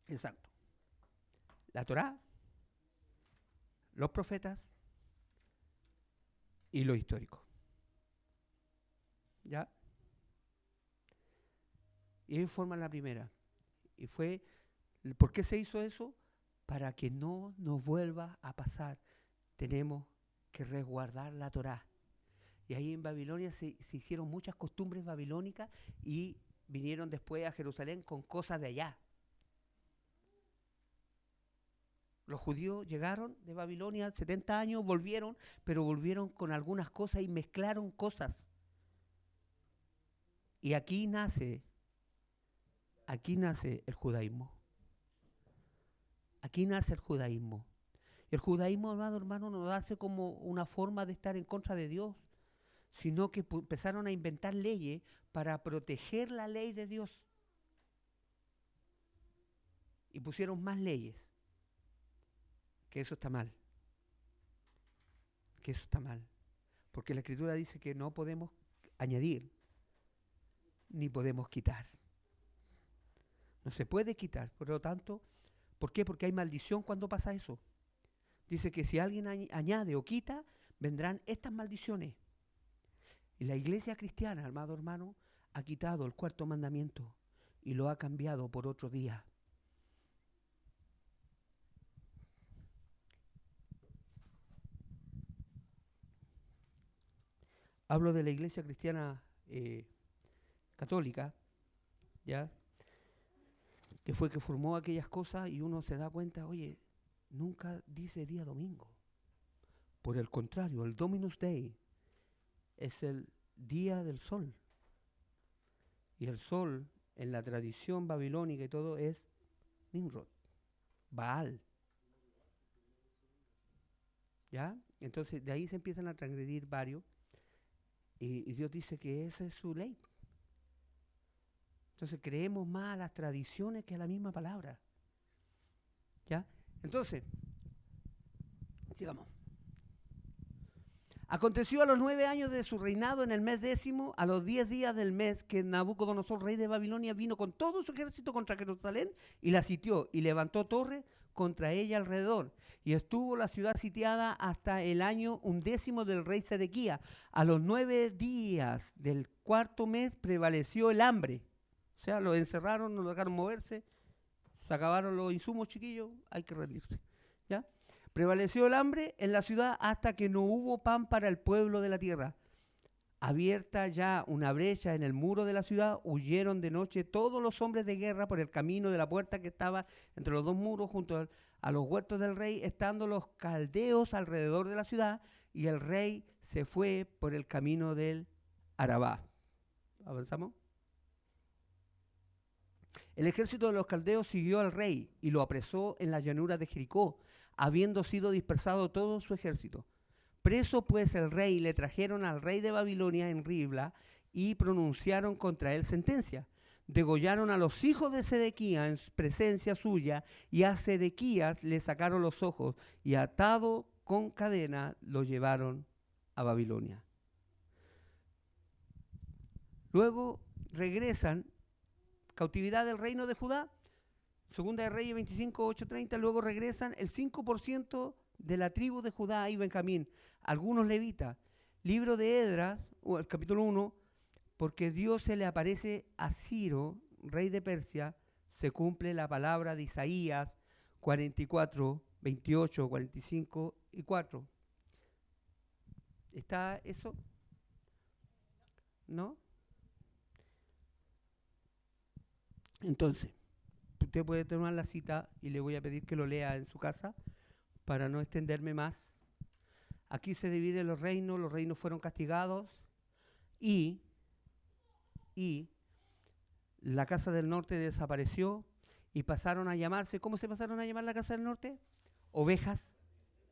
Exacto. La Torá, los profetas y lo histórico, ¿ya? Y ellos forman la primera. Y ¿por qué se hizo eso? Para que no nos vuelva a pasar. Tenemos que resguardar la Torá. Y ahí en Babilonia se hicieron muchas costumbres babilónicas y vinieron después a Jerusalén con cosas de allá. Los judíos llegaron de Babilonia 70 años, volvieron, pero volvieron con algunas cosas y mezclaron cosas. Y aquí nace el judaísmo. Aquí nace el judaísmo. Y el judaísmo, hermano, no hace como una forma de estar en contra de Dios, sino que empezaron a inventar leyes para proteger la ley de Dios. Y pusieron más leyes. Que eso está mal. Porque la Escritura dice que no podemos añadir, ni podemos quitar. No se puede quitar. Por lo tanto, ¿por qué? Porque hay maldición cuando pasa eso. Dice que si alguien añade o quita, vendrán estas maldiciones. Y la iglesia cristiana, amado hermano, ha quitado el 4º mandamiento y lo ha cambiado por otro día. Hablo de la iglesia cristiana católica, ¿ya? Que fue que formó aquellas cosas y uno se da cuenta, oye, nunca dice día domingo. Por el contrario, el Dominus Dei es el día del sol. Y el sol, en la tradición babilónica y todo, es Nimrod, Baal. ¿Ya? Entonces, de ahí se empiezan a transgredir varios. Y Dios dice que esa es su ley. Entonces creemos más a las tradiciones que a la misma palabra. ¿Ya? Entonces, sigamos. Aconteció a los 9 años de su reinado, en el mes 10, a los 10 días del mes, que Nabucodonosor, rey de Babilonia, vino con todo su ejército contra Jerusalén y la sitió y levantó torres contra ella alrededor. Y estuvo la ciudad sitiada hasta el año 11 del rey Sedequías. A los 9 días del cuarto mes prevaleció el hambre. O sea, lo encerraron, no lo dejaron moverse, se acabaron los insumos, chiquillos, hay que rendirse. ¿Ya? Prevaleció el hambre en la ciudad hasta que no hubo pan para el pueblo de la tierra. Abierta ya una brecha en el muro de la ciudad, huyeron de noche todos los hombres de guerra por el camino de la puerta que estaba entre los dos muros junto a los huertos del rey, estando los caldeos alrededor de la ciudad, y el rey se fue por el camino del Arabá. ¿Avanzamos? El ejército de los caldeos siguió al rey y lo apresó en la llanura de Jericó, habiendo sido dispersado todo su ejército. Preso pues el rey, le trajeron al rey de Babilonia en Ribla y pronunciaron contra él sentencia. Degollaron a los hijos de Sedequías en presencia suya, y a Sedequías le sacaron los ojos, y atado con cadena lo llevaron a Babilonia. Luego regresan, cautividad del reino de Judá, Segunda de Reyes 25, 8:30, luego regresan el 5% de la tribu de Judá y Benjamín, algunos levitas. Libro de Esdras, el capítulo 1, porque Dios se le aparece a Ciro, rey de Persia, se cumple la palabra de Isaías 44, 28, 45 y 4. ¿Está eso? ¿No? Entonces, usted puede tomar la cita y le voy a pedir que lo lea en su casa para no extenderme más. Aquí se dividen los reinos fueron castigados y la casa del norte desapareció y pasaron a llamarse, ¿cómo se pasaron a llamar la casa del norte? Ovejas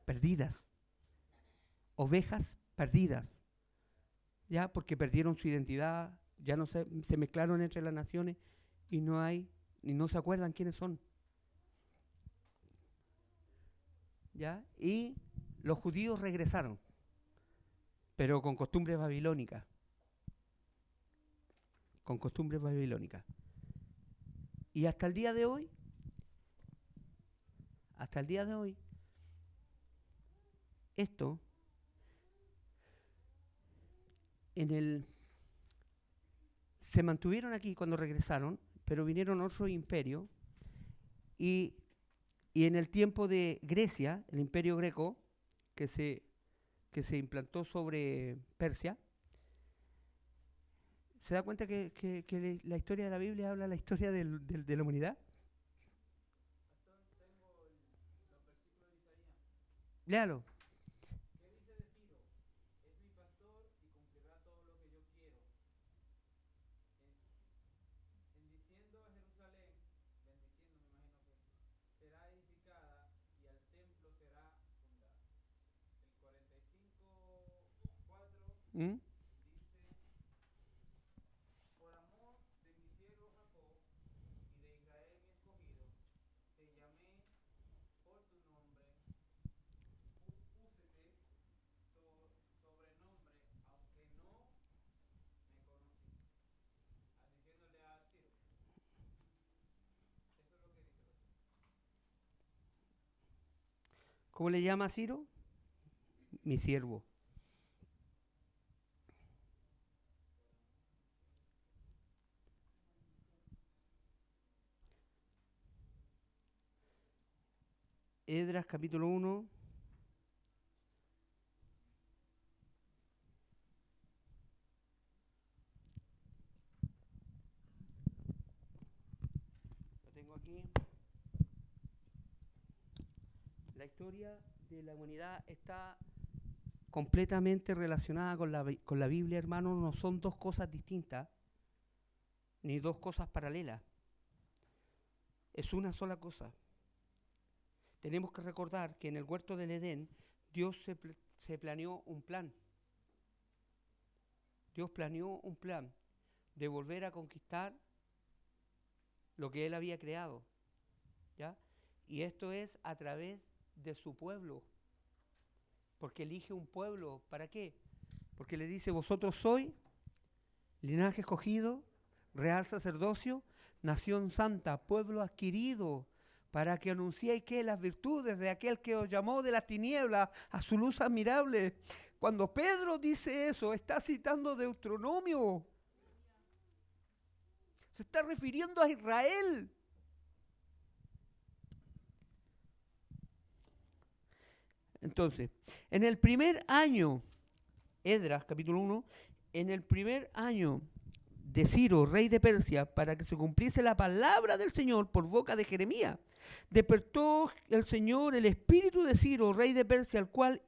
perdidas. Ovejas perdidas. ¿Ya? Porque perdieron su identidad, ya no se mezclaron entre las naciones y no se acuerdan quiénes son. ¿Ya? Y los judíos regresaron, pero con costumbres babilónicas. Con costumbres babilónicas. Y hasta el día de hoy, esto, se mantuvieron aquí cuando regresaron, pero vinieron otros imperios, y en el tiempo de Grecia, el imperio greco, que se implantó sobre Persia, ¿se da cuenta que la historia de la Biblia habla de la historia de la humanidad? Léalo. ¿Qué dice de Ciro? Es mi pastor y cumplirá todo lo que yo quiero. En diciendo a Jerusalén, bendiciendo me imagino que será edificada y al templo será fundada. El 45:4 ¿Mm? dice, por amor de mi siervo Jacob y de Israel mi escogido, te llamé por tu nombre, púsete sobrenombre, aunque no me conocí. Diciéndole a Ciro. Eso es lo que dice. ¿Cómo le llama a Ciro? Mi siervo. Esdras capítulo 1. Lo tengo aquí. La historia de la humanidad está completamente relacionada con la Biblia, hermanos. No son dos cosas distintas, ni dos cosas paralelas. Es una sola cosa. Tenemos que recordar que en el huerto del Edén, Dios se planeó un plan. Dios planeó un plan de volver a conquistar lo que Él había creado, ¿ya? Y esto es a través de su pueblo. Porque elige un pueblo. ¿Para qué? Porque le dice, vosotros sois linaje escogido, real sacerdocio, nación santa, pueblo adquirido, para que anunciéis que las virtudes de aquel que os llamó de las tinieblas a su luz admirable. Cuando Pedro dice eso, está citando Deuteronomio. Se está refiriendo a Israel. Entonces, en el primer año, Esdras, capítulo 1, en el primer año de Ciro, rey de Persia, para que se cumpliese la palabra del Señor por boca de Jeremías, despertó el Señor el espíritu de Ciro, rey de Persia, el cual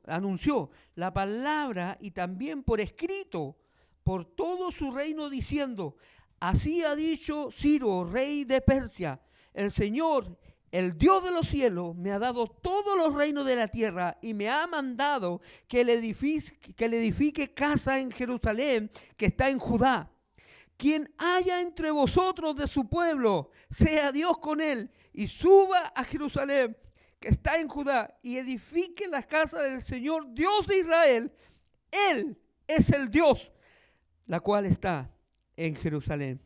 anunció la palabra y también por escrito por todo su reino diciendo, así ha dicho Ciro, rey de Persia, el Señor, el Dios de los cielos, me ha dado todos los reinos de la tierra y me ha mandado que le edifique casa en Jerusalén, que está en Judá. Quien haya entre vosotros de su pueblo, sea Dios con él, y suba a Jerusalén, que está en Judá, y edifique la casa del Señor, Dios de Israel. Él es el Dios, la cual está en Jerusalén.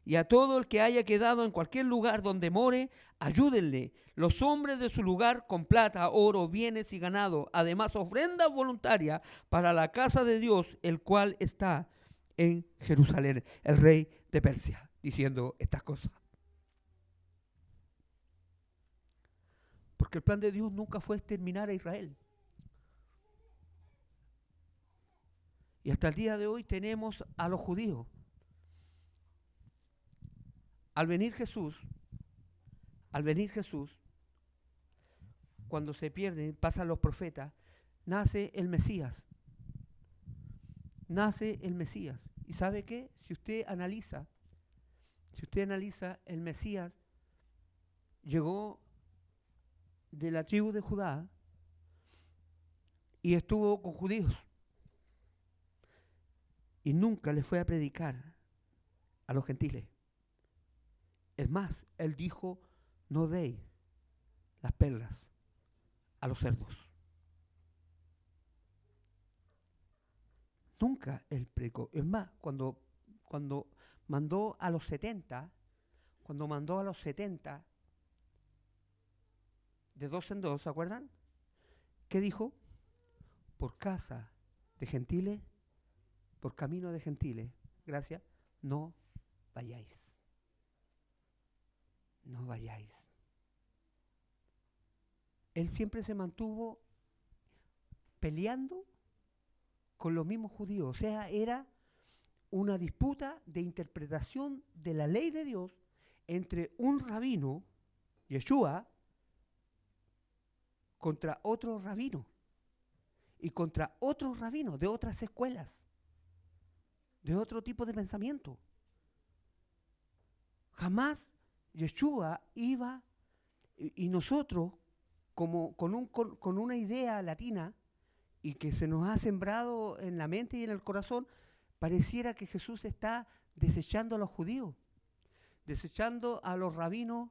Y a todo el que haya quedado en cualquier lugar donde more, ayúdenle los hombres de su lugar con plata, oro, bienes y ganado, además ofrendas voluntarias para la casa de Dios, el cual está en Jerusalén, el rey de Persia, diciendo estas cosas. Porque el plan de Dios nunca fue exterminar a Israel. Y hasta el día de hoy tenemos a los judíos. Al venir Jesús, cuando se pierden, pasan los profetas, nace el Mesías. ¿Y sabe qué? Si usted analiza, el Mesías llegó de la tribu de Judá y estuvo con judíos. Y nunca le fue a predicar a los gentiles. Es más, él dijo, no deis las perlas a los cerdos. Nunca él predicó. Es más, cuando mandó a los 70, de dos en dos, ¿se acuerdan? ¿Qué dijo? Por casa de gentiles, por camino de gentiles, gracias, no vayáis. No vayáis. Él siempre se mantuvo peleando con los mismos judíos. O sea, era una disputa de interpretación de la ley de Dios entre un rabino, Yeshua, contra otro rabino y contra otros rabinos de otras escuelas, de otro tipo de pensamiento. Jamás Yeshua iba, y nosotros, como con una idea latina, y que se nos ha sembrado en la mente y en el corazón, pareciera que Jesús está desechando a los judíos, desechando a los rabinos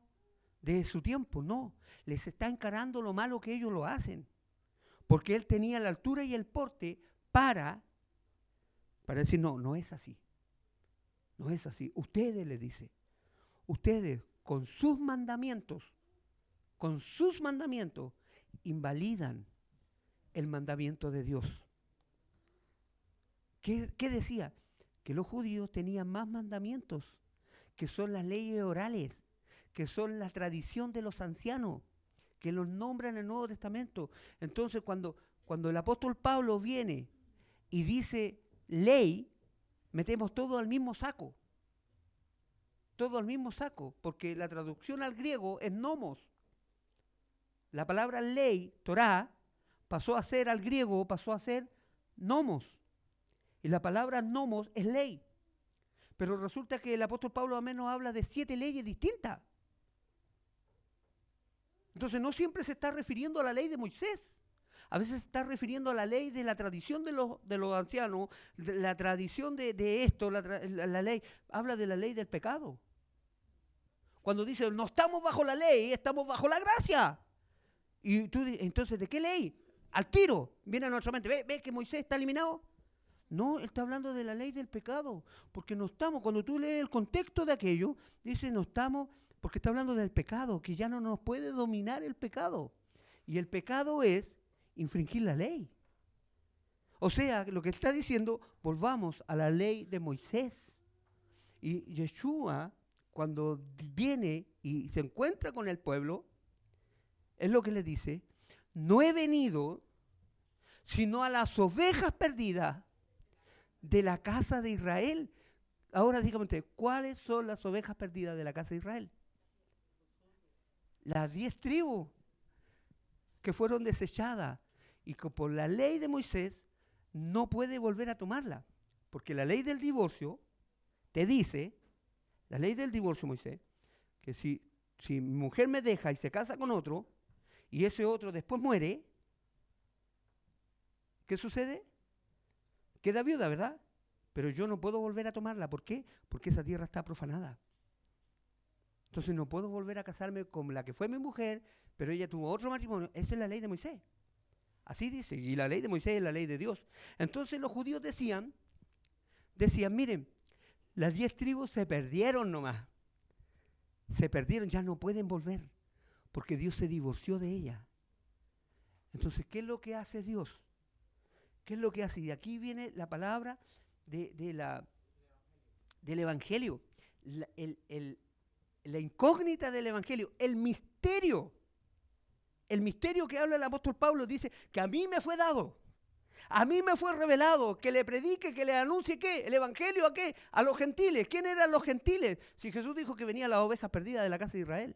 de su tiempo. No, les está encarando lo malo que ellos lo hacen, porque él tenía la altura y el porte para decir, no es así. No es así. Ustedes, le dice, ustedes con sus mandamientos, invalidan el mandamiento de Dios. ¿Qué decía? Que los judíos tenían más mandamientos, que son las leyes orales, que son la tradición de los ancianos, que los nombran en el Nuevo Testamento. Entonces, cuando el apóstol Pablo viene y dice ley, metemos todo al mismo saco. Todo al mismo saco, porque la traducción al griego es nomos. La palabra ley, Torá, pasó a ser nomos. Y la palabra nomos es ley. Pero resulta que el apóstol Pablo al menos habla de 7 leyes distintas. Entonces no siempre se está refiriendo a la ley de Moisés. A veces se está refiriendo a la ley de la tradición de los ancianos, de la tradición de esto, la ley. Habla de la ley del pecado. Cuando dice, no estamos bajo la ley, estamos bajo la gracia. Y tú, entonces, ¿de qué ley? Al tiro, viene a nuestra mente. ¿Ve que Moisés está eliminado? No, él está hablando de la ley del pecado. Porque no estamos, cuando tú lees el contexto de aquello, dice no estamos, porque está hablando del pecado, que ya no nos puede dominar el pecado. Y el pecado es infringir la ley. O sea, lo que está diciendo, volvamos a la ley de Moisés. Y Yeshua, cuando viene y se encuentra con el pueblo, es lo que le dice, no he venido sino a las ovejas perdidas de la casa de Israel. Ahora dígame usted, ¿cuáles son las ovejas perdidas de la casa de Israel? Las 10 tribus que fueron desechadas y que por la ley de Moisés no puede volver a tomarla. Porque la ley del divorcio te dice, la ley del divorcio, Moisés, que si mi mujer me deja y se casa con otro, y ese otro después muere, ¿qué sucede? Queda viuda, ¿verdad? Pero yo no puedo volver a tomarla. ¿Por qué? Porque esa tierra está profanada. Entonces no puedo volver a casarme con la que fue mi mujer, pero ella tuvo otro matrimonio. Esa es la ley de Moisés. Así dice, y la ley de Moisés es la ley de Dios. Entonces los judíos decían, miren, las 10 tribus se perdieron nomás. Se perdieron, ya no pueden volver, porque Dios se divorció de ella. Entonces, ¿qué es lo que hace Dios? ¿Qué es lo que hace? Y aquí viene la palabra del Evangelio. La incógnita del Evangelio, el misterio que habla el apóstol Pablo, dice que a mí me fue dado, a mí me fue revelado, que le predique, que le anuncie, ¿qué? ¿El Evangelio a qué? A los gentiles. ¿Quién eran los gentiles? Si Jesús dijo que venía las ovejas perdidas de la casa de Israel.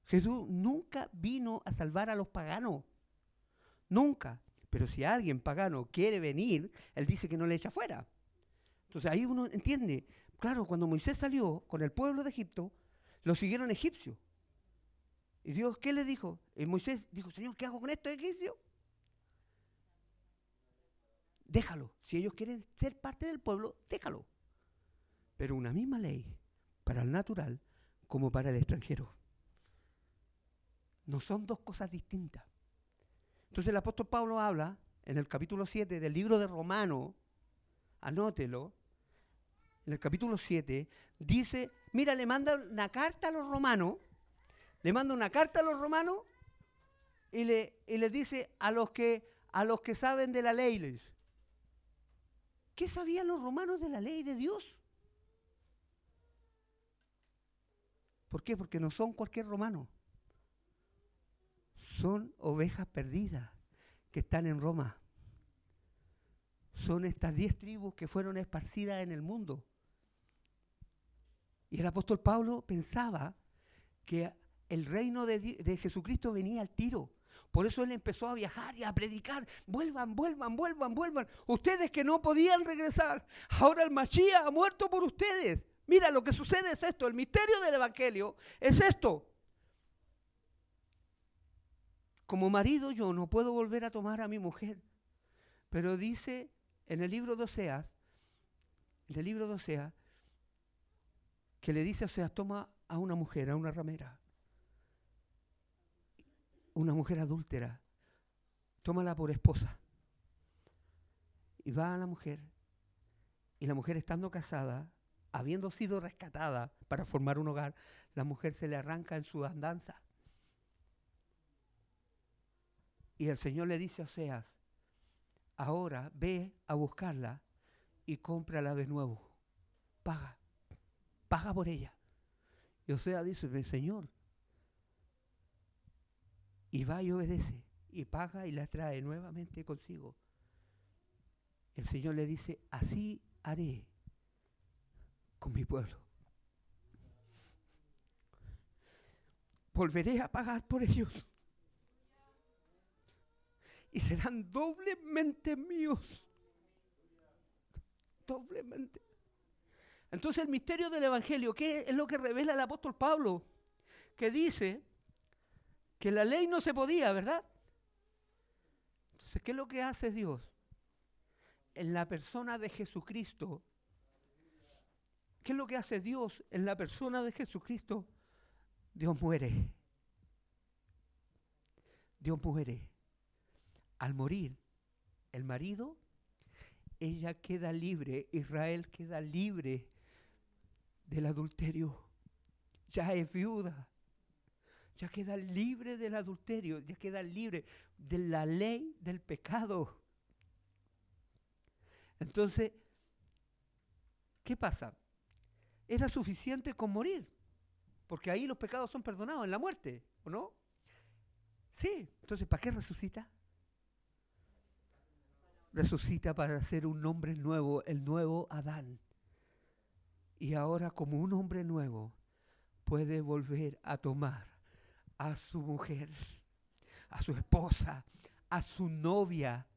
Jesús nunca vino a salvar a los paganos, nunca. Pero si alguien pagano quiere venir, él dice que no le echa fuera. Entonces ahí uno entiende, claro, cuando Moisés salió con el pueblo de Egipto, lo siguieron egipcios. ¿Y Dios qué le dijo? Y Moisés dijo, Señor, ¿qué hago con estos egipcios? Déjalo. Si ellos quieren ser parte del pueblo, déjalo. Pero una misma ley para el natural como para el extranjero. No son dos cosas distintas. Entonces el apóstol Pablo habla en el capítulo 7 del libro de Romanos, anótelo, en el capítulo 7, dice, mira, le manda una carta a los romanos, y le dice a los que saben de la ley, le dice, ¿qué sabían los romanos de la ley de Dios? ¿Por qué? Porque no son cualquier romano. Son ovejas perdidas que están en Roma. Son estas 10 tribus que fueron esparcidas en el mundo. Y el apóstol Pablo pensaba que el reino de Jesucristo venía al tiro. Por eso él empezó a viajar y a predicar. Vuelvan. Ustedes que no podían regresar. Ahora el Mashiach ha muerto por ustedes. Mira, lo que sucede es esto. El misterio del Evangelio es esto. Como marido yo no puedo volver a tomar a mi mujer. Pero dice en el libro de Oseas, que le dice a Oseas, toma a una mujer, a una ramera, una mujer adúltera, tómala por esposa. Y va a la mujer, y la mujer estando casada, habiendo sido rescatada para formar un hogar, la mujer se le arranca en su andanza. Y el Señor le dice a Oseas, ahora ve a buscarla y cómprala de nuevo. Paga por ella. Y Oseas dice, Señor. Y va y obedece, y paga y la trae nuevamente consigo. El Señor le dice, así haré con mi pueblo. Volveré a pagar por ellos. Y serán doblemente míos. Doblemente. Entonces el misterio del Evangelio, ¿qué es lo que revela el apóstol Pablo? Que dice que la ley no se podía, ¿verdad? Entonces, ¿qué es lo que hace Dios? En la persona de Jesucristo. ¿Qué es lo que hace Dios en la persona de Jesucristo? Dios muere. Dios muere. Al morir el marido, ella queda libre, Israel queda libre del adulterio. Ya es viuda. Ya queda libre del adulterio, ya queda libre de la ley del pecado. Entonces, ¿qué pasa? Era suficiente con morir, porque ahí los pecados son perdonados en la muerte, ¿o no? Sí, entonces ¿para qué resucita? Resucita para ser un hombre nuevo, el nuevo Adán. Y ahora como un hombre nuevo puede volver a tomar a su mujer, a su esposa, a su novia,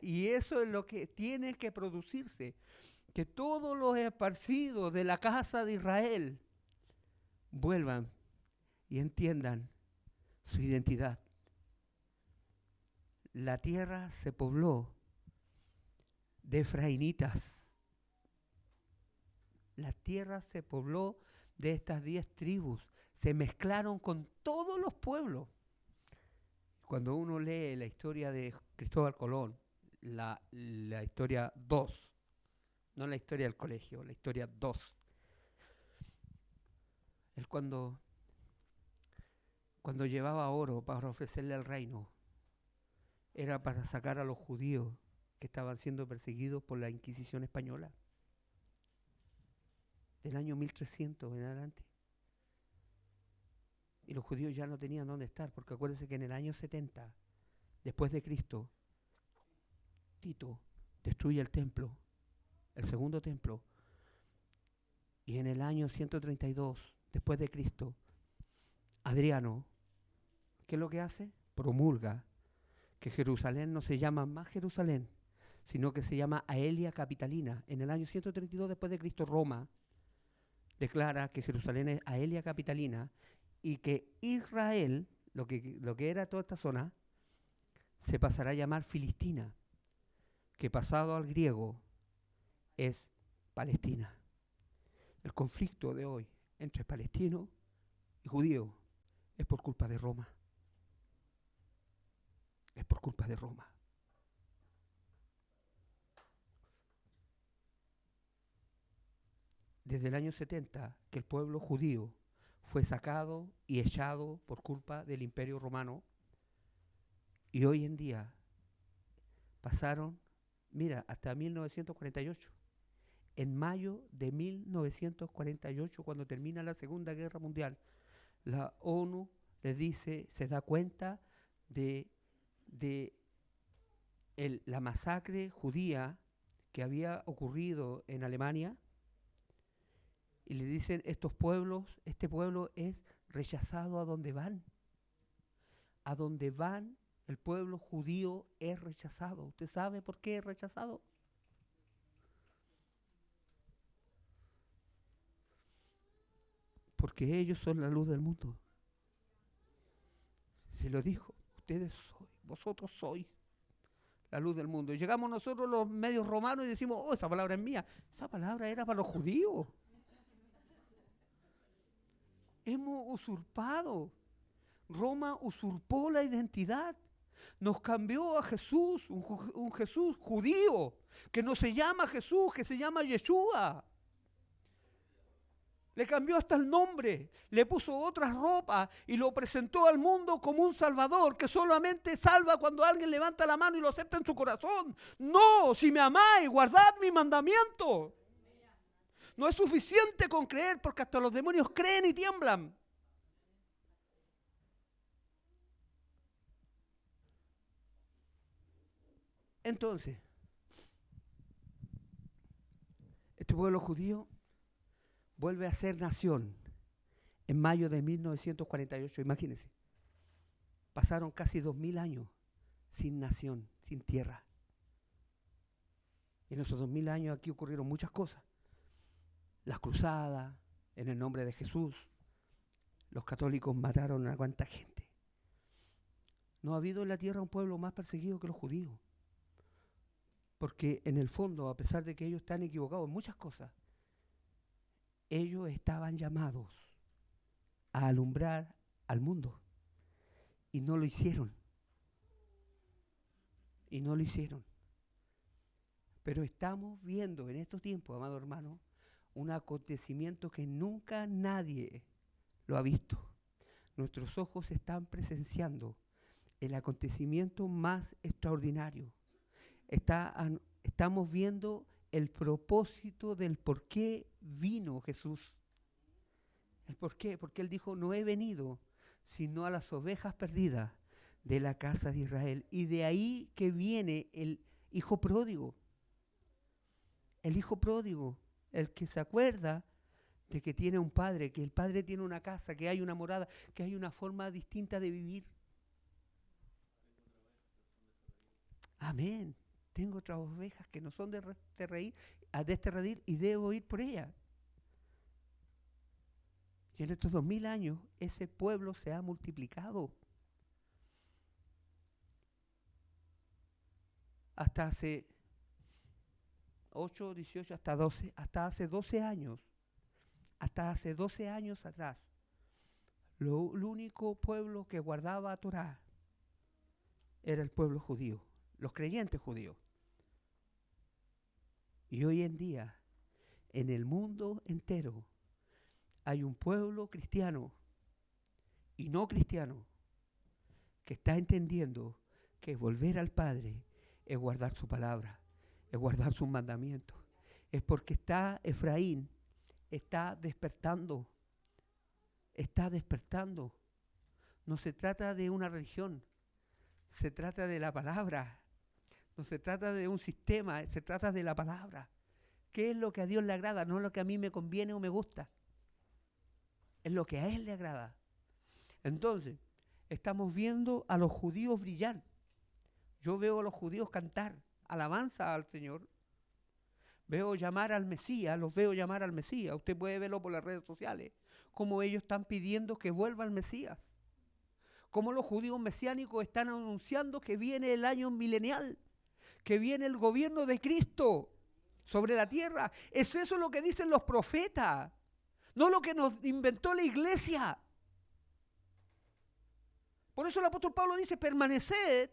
y eso es lo que tiene que producirse, que todos los esparcidos de la casa de Israel vuelvan y entiendan su identidad. La tierra se pobló de efraínitas. La tierra se pobló de estas 10 tribus. Se mezclaron con todos los pueblos. Cuando uno lee la historia de Cristóbal Colón, la historia 2, no la historia del colegio, la historia 2, él cuando llevaba oro para ofrecerle al reino, era para sacar a los judíos que estaban siendo perseguidos por la Inquisición española, del año 1300 en adelante. Y los judíos ya no tenían dónde estar, porque acuérdense que en el año 70, después de Cristo, Tito destruye el templo, el segundo templo, y en el año 132, después de Cristo, Adriano, ¿qué es lo que hace? Promulga que Jerusalén no se llama más Jerusalén, sino que se llama Aelia Capitalina. En el año 132 después de Cristo, Roma declara que Jerusalén es Aelia Capitalina y que Israel, lo que era toda esta zona, se pasará a llamar Filistina, que pasado al griego es Palestina. El conflicto de hoy entre palestinos y judíos es por culpa de Roma. Es por culpa de Roma. Desde el año 70 que el pueblo judío fue sacado y echado por culpa del Imperio Romano, y hoy en día pasaron, mira, hasta 1948. En mayo de 1948, cuando termina la Segunda Guerra Mundial, la ONU les dice, se da cuenta de la masacre judía que había ocurrido en Alemania, y le dicen, este pueblo es rechazado a donde van. A donde van, el pueblo judío es rechazado. ¿Usted sabe por qué es rechazado? Porque ellos son la luz del mundo. Se lo dijo, vosotros sois la luz del mundo. Y llegamos nosotros los medios romanos y decimos, oh, esa palabra es mía. Esa palabra era para los judíos. Hemos usurpado. Roma usurpó la identidad. Nos cambió a Jesús, un Jesús judío, que no se llama Jesús, que se llama Yeshua. Le cambió hasta el nombre, le puso otras ropas y lo presentó al mundo como un salvador que solamente salva cuando alguien levanta la mano y lo acepta en su corazón. No, si me amáis, guardad mi mandamiento. No es suficiente con creer, porque hasta los demonios creen y tiemblan. Entonces, este pueblo judío vuelve a ser nación en mayo de 1948, imagínense. Pasaron casi 2000 años sin nación, sin tierra. Y en esos 2000 años aquí ocurrieron muchas cosas. Las cruzadas, en el nombre de Jesús. Los católicos mataron a cuánta gente. No ha habido en la tierra un pueblo más perseguido que los judíos. Porque en el fondo, a pesar de que ellos están equivocados en muchas cosas, ellos estaban llamados a alumbrar al mundo. Y no lo hicieron. Y no lo hicieron. Pero estamos viendo en estos tiempos, amado hermano, un acontecimiento que nunca nadie lo ha visto. Nuestros ojos están presenciando el acontecimiento más extraordinario. Estamos viendo el propósito del por qué vino Jesús. ¿El por qué? Porque Él dijo, no he venido sino a las ovejas perdidas de la casa de Israel. Y de ahí que viene el hijo pródigo. El hijo pródigo, el que se acuerda de que tiene un padre, que el padre tiene una casa, que hay una morada, que hay una forma distinta de vivir. Amén. Tengo otras ovejas que no son de este redil y debo ir por ellas. Y en estos 2000 años ese pueblo se ha multiplicado. Hasta hace 8, 18, hasta 12, hasta hace 12 años. Hasta hace 12 años atrás, el único pueblo que guardaba Torá era el pueblo judío, los creyentes judíos. Y hoy en día, en el mundo entero, hay un pueblo cristiano y no cristiano que está entendiendo que volver al Padre es guardar su palabra, es guardar sus mandamientos. Es porque Efraín está despertando. Está despertando. No se trata de una religión, se trata de la palabra. No se trata de un sistema, se trata de la palabra. ¿Qué es lo que a Dios le agrada? No lo que a mí me conviene o me gusta. Es lo que a Él le agrada. Entonces, estamos viendo a los judíos brillar. Yo veo a los judíos cantar alabanza al Señor. Veo llamar al Mesías, los veo llamar al Mesías. Usted puede verlo por las redes sociales, cómo ellos están pidiendo que vuelva el Mesías. Cómo los judíos mesiánicos están anunciando que viene el año milenial, que viene el gobierno de Cristo sobre la tierra. Es eso lo que dicen los profetas, no lo que nos inventó la iglesia. Por eso el apóstol Pablo dice, permaneced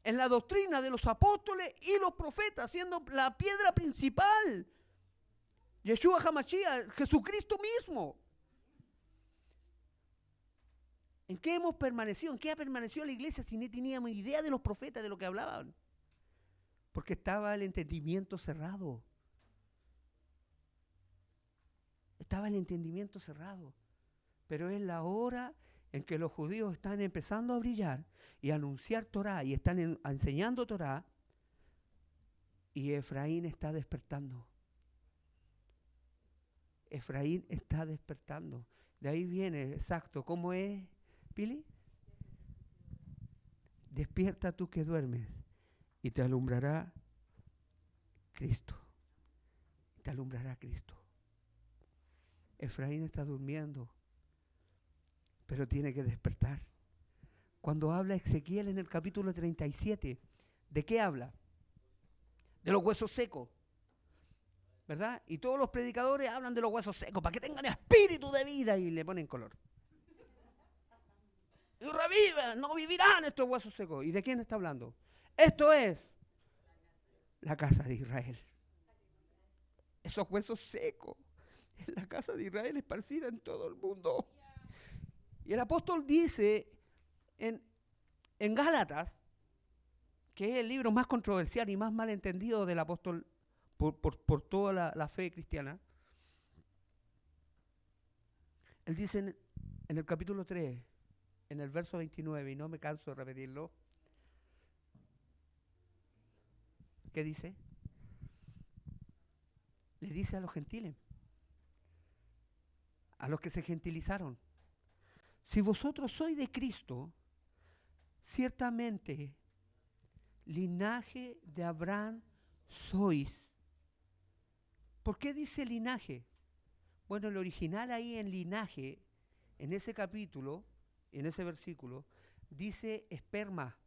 en la doctrina de los apóstoles y los profetas, siendo la piedra principal Yeshua HaMashiach, Jesucristo mismo. ¿En qué hemos permanecido? ¿En qué ha permanecido la iglesia si no teníamos idea de los profetas, de lo que hablaban? Porque estaba el entendimiento cerrado. Estaba el entendimiento cerrado. Pero es la hora en que los judíos están empezando a brillar y a anunciar Torá y están enseñando Torá, y Efraín está despertando. Efraín está despertando. De ahí viene, exacto, ¿cómo es, Pili? Despierta tú que duermes y te alumbrará Cristo. Te alumbrará Cristo. Efraín está durmiendo, pero tiene que despertar. Cuando habla Ezequiel en el capítulo 37, ¿de qué habla? De los huesos secos, ¿verdad? Y todos los predicadores hablan de los huesos secos para que tengan espíritu de vida y le ponen color. Y reviven, no vivirán estos huesos secos. ¿Y de quién está hablando? Esto es la casa de Israel. Esos huesos secos. Es la casa de Israel esparcida en todo el mundo. Y el apóstol dice en Gálatas, que es el libro más controversial y más mal entendido del apóstol por toda la fe cristiana. Él dice en el capítulo 3, en el verso 29, y no me canso de repetirlo, ¿qué dice? Le dice a los gentiles, a los que se gentilizaron, si vosotros sois de Cristo, ciertamente linaje de Abraham sois. ¿Por qué dice linaje? Bueno, el original ahí en linaje, en ese capítulo, en ese versículo, dice esperma.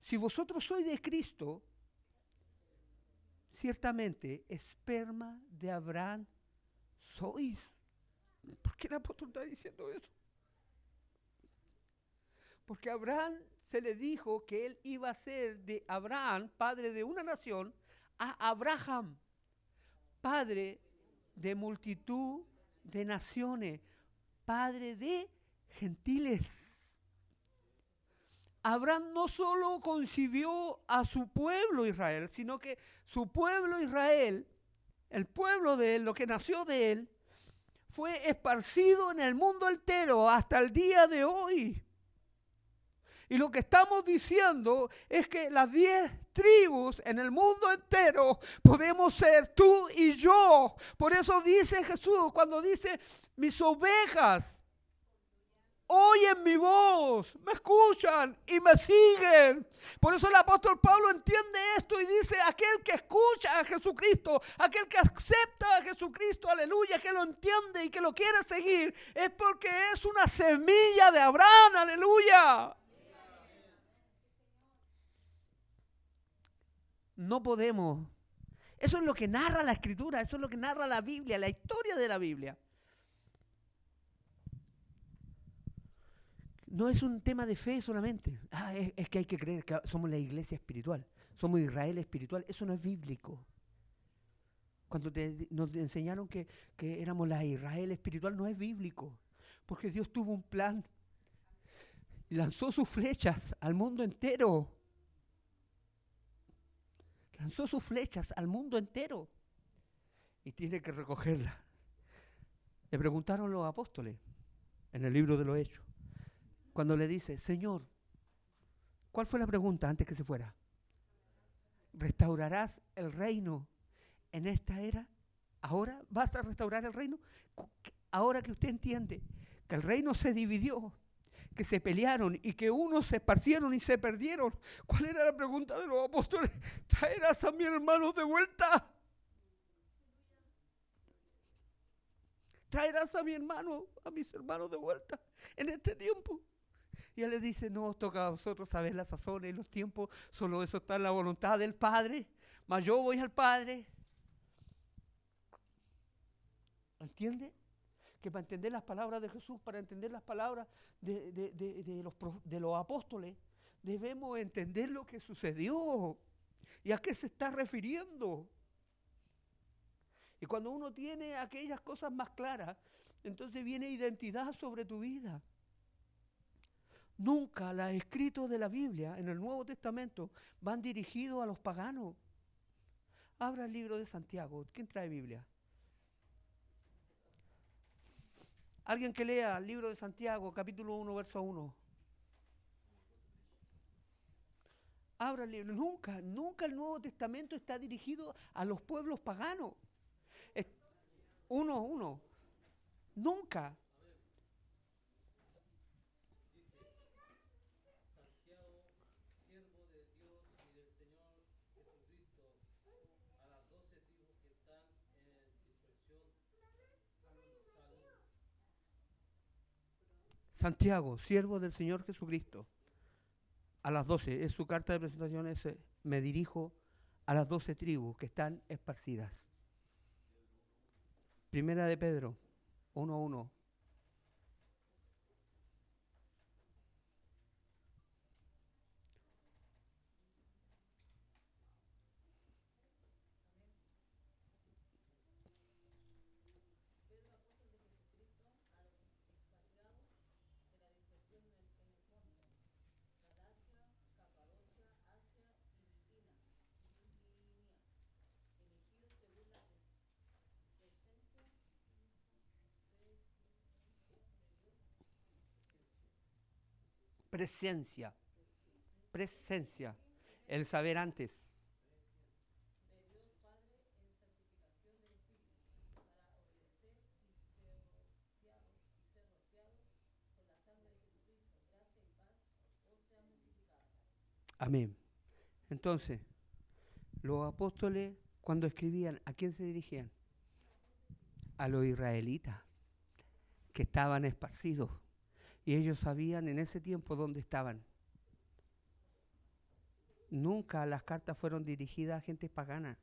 Si vosotros sois de Cristo, ciertamente esperma de Abraham sois. ¿Por qué el apóstol está diciendo eso? Porque a Abraham se le dijo que él iba a ser de Abraham, padre de una nación, a Abraham, padre de multitud de naciones, padre de gentiles. Abraham no solo concibió a su pueblo Israel, sino que su pueblo Israel, el pueblo de él, lo que nació de él, fue esparcido en el mundo entero hasta el día de hoy. Y lo que estamos diciendo es que las 10 tribus en el mundo entero podemos ser tú y yo. Por eso dice Jesús, cuando dice, mis ovejas oyen mi voz, me escuchan y me siguen. Por eso el apóstol Pablo entiende esto y dice, aquel que escucha a Jesucristo, aquel que acepta a Jesucristo, aleluya, que lo entiende y que lo quiere seguir, es porque es una semilla de Abraham, aleluya. No podemos. Eso es lo que narra la Escritura, eso es lo que narra la Biblia, la historia de la Biblia. No es un tema de fe solamente. Es que hay que creer que somos la iglesia espiritual, somos Israel espiritual. Eso no es bíblico. Cuando nos enseñaron que éramos la Israel espiritual, no es bíblico. Porque Dios tuvo un plan. Lanzó sus flechas al mundo entero. Lanzó sus flechas al mundo entero. Y tiene que recogerlas. Le preguntaron los apóstoles en el libro de los Hechos. Cuando le dice, Señor, ¿cuál fue la pregunta antes que se fuera? ¿Restaurarás el reino en esta era? ¿Ahora vas a restaurar el reino? Ahora que usted entiende que el reino se dividió, que se pelearon y que unos se esparcieron y se perdieron. ¿Cuál era la pregunta de los apóstoles? ¿Traerás a mis hermanos de vuelta? ¿Traerás a mi hermano, a mis hermanos de vuelta en este tiempo? Y él le dice, no os toca a vosotros saber las sazones y los tiempos, solo eso está en la voluntad del Padre, mas yo voy al Padre. ¿Entiende? Que para entender las palabras de Jesús, para entender las palabras de los apóstoles, debemos entender lo que sucedió y a qué se está refiriendo. Y cuando uno tiene aquellas cosas más claras, entonces viene identidad sobre tu vida. Nunca los escritos de la Biblia en el Nuevo Testamento van dirigidos a los paganos. Abra el libro de Santiago. ¿Quién trae Biblia? Alguien que lea el libro de Santiago, capítulo 1, verso 1. Abra el libro. Nunca el Nuevo Testamento está dirigido a los pueblos paganos. 1:1. Nunca. Santiago, siervo del Señor Jesucristo, a las 12, es su carta de presentación, me dirijo a las 12 tribus que están esparcidas. Primera de Pedro, 1:1. Presencia, el saber antes. Amén. Entonces, los apóstoles cuando escribían, ¿a quién se dirigían? A los israelitas que estaban esparcidos. Y ellos sabían en ese tiempo dónde estaban. Nunca las cartas fueron dirigidas a gente pagana.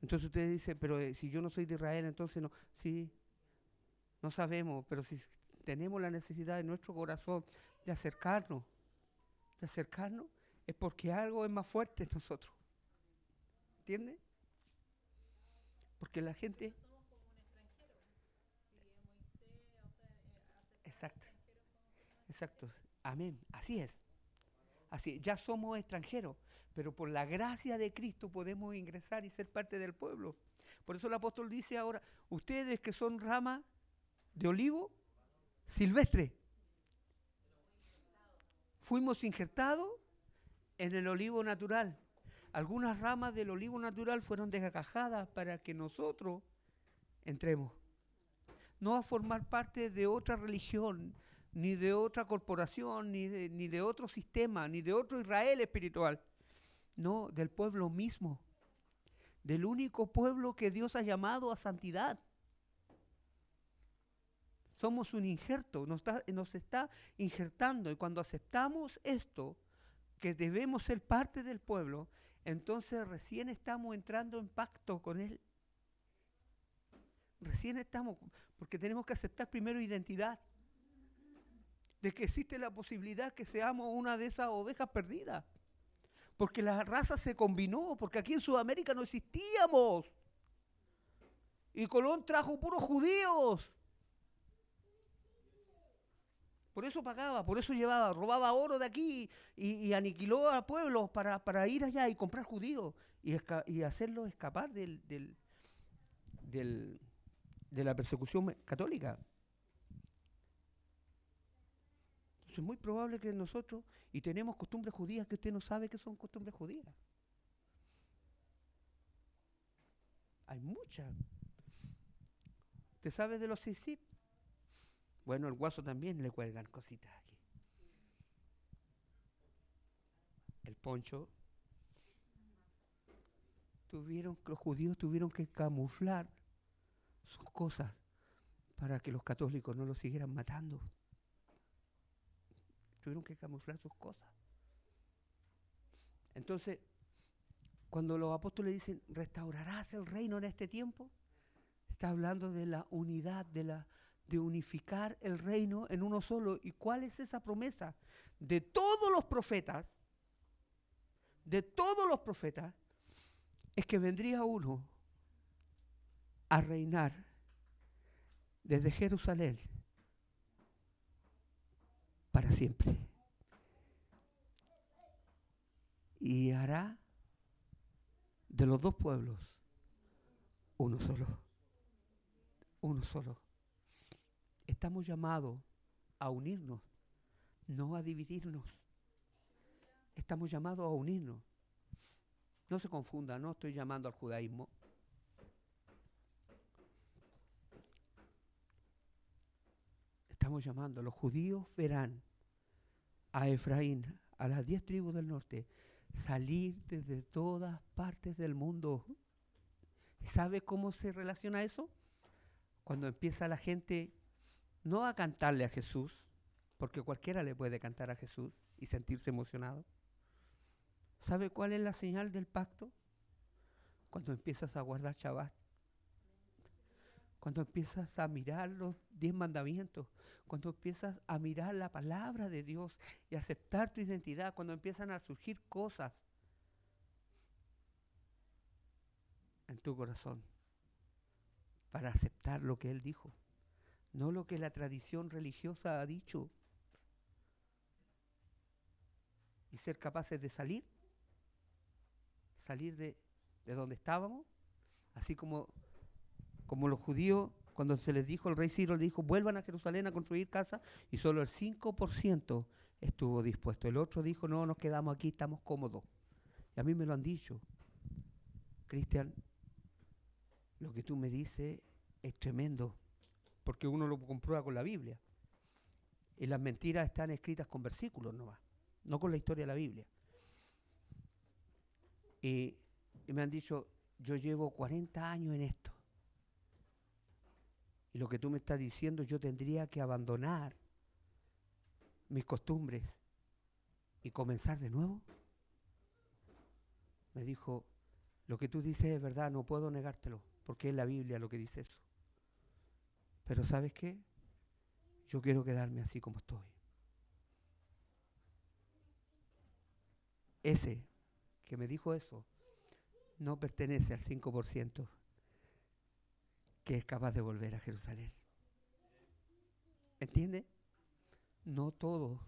Entonces usted dice, pero si yo no soy de Israel, entonces no. Sí, no sabemos, pero si tenemos la necesidad en nuestro corazón de acercarnos, es porque algo es más fuerte en nosotros. ¿Entiendes? Porque la gente... Exacto, exacto. Amén, así es. Así, ya somos extranjeros, pero por la gracia de Cristo podemos ingresar y ser parte del pueblo. Por eso el apóstol dice ahora, ustedes que son ramas de olivo silvestre, fuimos injertados en el olivo natural. Algunas ramas del olivo natural fueron desgajadas para que nosotros entremos. No a formar parte de otra religión, ni de otra corporación, ni de otro sistema, ni de otro Israel espiritual. No, del pueblo mismo, del único pueblo que Dios ha llamado a santidad. Somos un injerto, nos está injertando, y cuando aceptamos esto, que debemos ser parte del pueblo, entonces recién estamos entrando en pacto con Él. Recién estamos, porque tenemos que aceptar primero identidad, de que existe la posibilidad que seamos una de esas ovejas perdidas, porque la raza se combinó, porque aquí en Sudamérica no existíamos, y Colón trajo puros judíos. Por eso pagaba, por eso llevaba, robaba oro de aquí y aniquiló a pueblos para ir allá y comprar judíos y hacerlos escapar de la persecución católica. Entonces es muy probable que nosotros, y tenemos costumbres judías que usted no sabe que son costumbres judías. Hay muchas. ¿Usted sabe de los sisip? Bueno, el guaso también le cuelgan cositas aquí. El poncho. Los judíos tuvieron que camuflar sus cosas para que los católicos no los siguieran matando. Tuvieron que camuflar sus cosas. Entonces, cuando los apóstoles dicen, restaurarás el reino en este tiempo, está hablando de la unidad, de unificar el reino en uno solo. ¿Y cuál es esa promesa? De todos los profetas, es que vendría uno a reinar desde Jerusalén para siempre. Y hará de los dos pueblos uno solo. Uno solo. Estamos llamados a unirnos, no a dividirnos. Estamos llamados a unirnos. No se confunda, no estoy llamando al judaísmo. Estamos llamando, los judíos verán a Efraín, a las 10 tribus del norte, salir desde todas partes del mundo. ¿Sabe cómo se relaciona eso? Cuando empieza la gente no a cantarle a Jesús, porque cualquiera le puede cantar a Jesús y sentirse emocionado. ¿Sabe cuál es la señal del pacto? Cuando empiezas a guardar Shabbat. Cuando empiezas a mirar los 10 mandamientos, cuando empiezas a mirar la palabra de Dios y aceptar tu identidad, cuando empiezan a surgir cosas en tu corazón para aceptar lo que Él dijo, no lo que la tradición religiosa ha dicho, y ser capaces de salir de donde estábamos, así como los judíos, cuando se les dijo, el rey Ciro le dijo, vuelvan a Jerusalén a construir casa, y solo el 5% estuvo dispuesto. El otro dijo, no, nos quedamos aquí, estamos cómodos. Y a mí me lo han dicho, Cristian, lo que tú me dices es tremendo, porque uno lo comprueba con la Biblia. Y las mentiras están escritas con versículos nomás, no con la historia de la Biblia. Y me han dicho, yo llevo 40 años en esto. Y lo que tú me estás diciendo, yo tendría que abandonar mis costumbres y comenzar de nuevo. Me dijo, lo que tú dices es verdad, no puedo negártelo, porque es la Biblia lo que dice eso. Pero ¿sabes qué? yo quiero quedarme así como estoy. Ese que me dijo eso no pertenece al 5% que es capaz de volver a Jerusalén. ¿Entiende? No todos,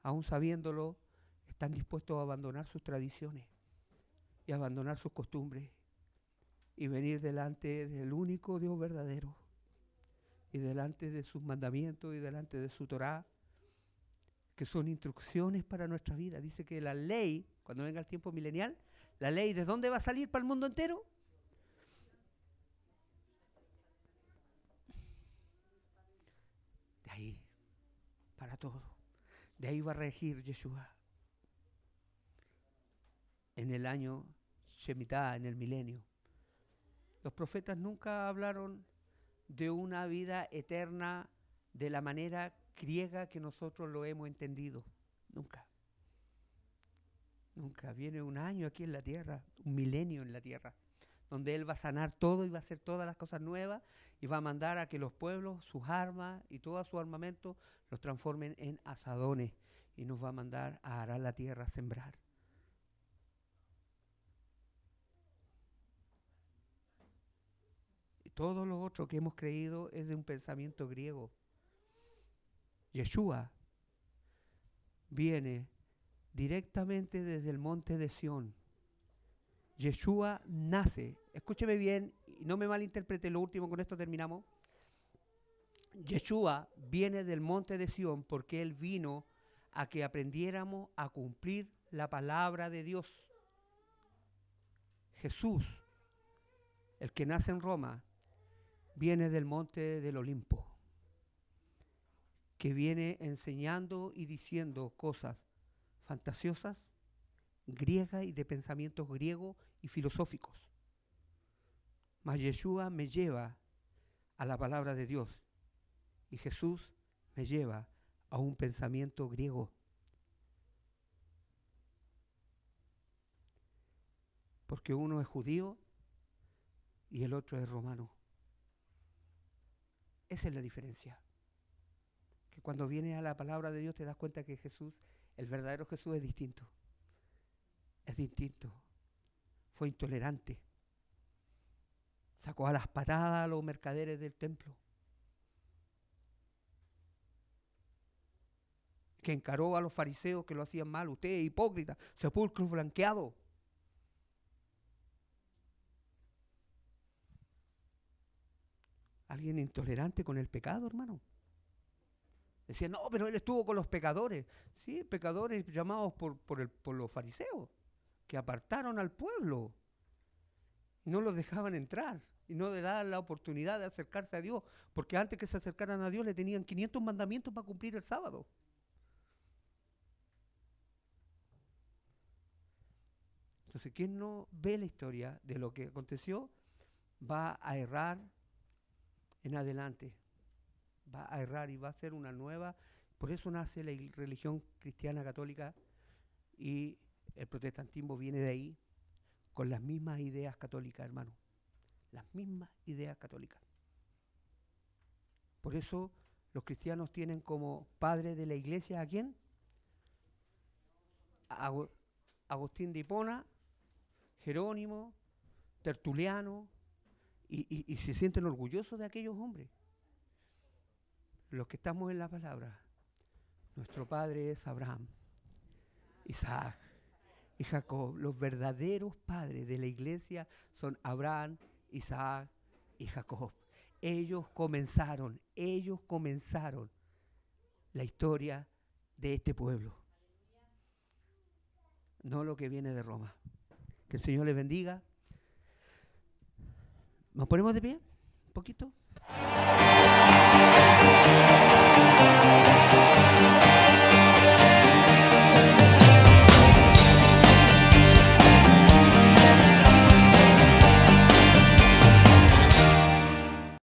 aún sabiéndolo, están dispuestos a abandonar sus tradiciones y abandonar sus costumbres y venir delante del único Dios verdadero y delante de sus mandamientos y delante de su Torá, que son instrucciones para nuestra vida. Dice que la ley, cuando venga el tiempo milenial, la ley, ¿de dónde va a salir para el mundo entero? De ahí, para todo. De ahí va a regir Yeshua. En el año Shemitah, en el milenio. Los profetas nunca hablaron de una vida eterna de la manera griega que nosotros lo hemos entendido. Nunca. Nunca. Viene un año aquí en la tierra, un milenio en la tierra, donde Él va a sanar todo y va a hacer todas las cosas nuevas y va a mandar a que los pueblos, sus armas y todo su armamento los transformen en asadones y nos va a mandar a arar la tierra, a sembrar. Y todo lo otro que hemos creído es de un pensamiento griego. Yeshua viene directamente desde el monte de Sión. Yeshua nace, escúcheme bien y no me malinterprete lo último, con esto terminamos. Yeshua viene del monte de Sión porque Él vino a que aprendiéramos a cumplir la palabra de Dios. Jesús, el que nace en Roma, viene del monte del Olimpo, que viene enseñando y diciendo cosas fantasiosas, griegas y de pensamientos griegos y filosóficos. Mas Yeshua me lleva a la palabra de Dios y Jesús me lleva a un pensamiento griego. Porque uno es judío y el otro es romano. Esa es la diferencia. Que cuando vienes a la palabra de Dios te das cuenta que Jesús, el verdadero Jesús, es distinto. Es distinto. Fue intolerante. Sacó a las patadas a los mercaderes del templo. Que encaró a los fariseos que lo hacían mal. Usted es hipócrita, sepulcro blanqueado. Alguien intolerante con el pecado, hermano. Decía, no, pero él estuvo con los pecadores. Sí, pecadores llamados por los fariseos, que apartaron al pueblo. Y no los dejaban entrar. Y no le daban la oportunidad de acercarse a Dios. Porque antes que se acercaran a Dios le tenían 500 mandamientos para cumplir el sábado. Entonces, quien no ve la historia de lo que aconteció, va a errar en adelante. Va a errar y va a ser una nueva. Por eso nace la religión cristiana católica y el protestantismo viene de ahí, con las mismas ideas católicas, hermano. Las mismas ideas católicas. Por eso los cristianos tienen como padre de la iglesia ¿a quién? Agustín de Hipona, Jerónimo, Tertuliano, y se sienten orgullosos de aquellos hombres. Los que estamos en la palabra, nuestro padre es Abraham, Isaac y Jacob. Los verdaderos padres de la iglesia son Abraham, Isaac y Jacob. Ellos comenzaron la historia de este pueblo. No lo que viene de Roma. Que el Señor les bendiga. ¿Nos ponemos de pie? ¿Un poquito?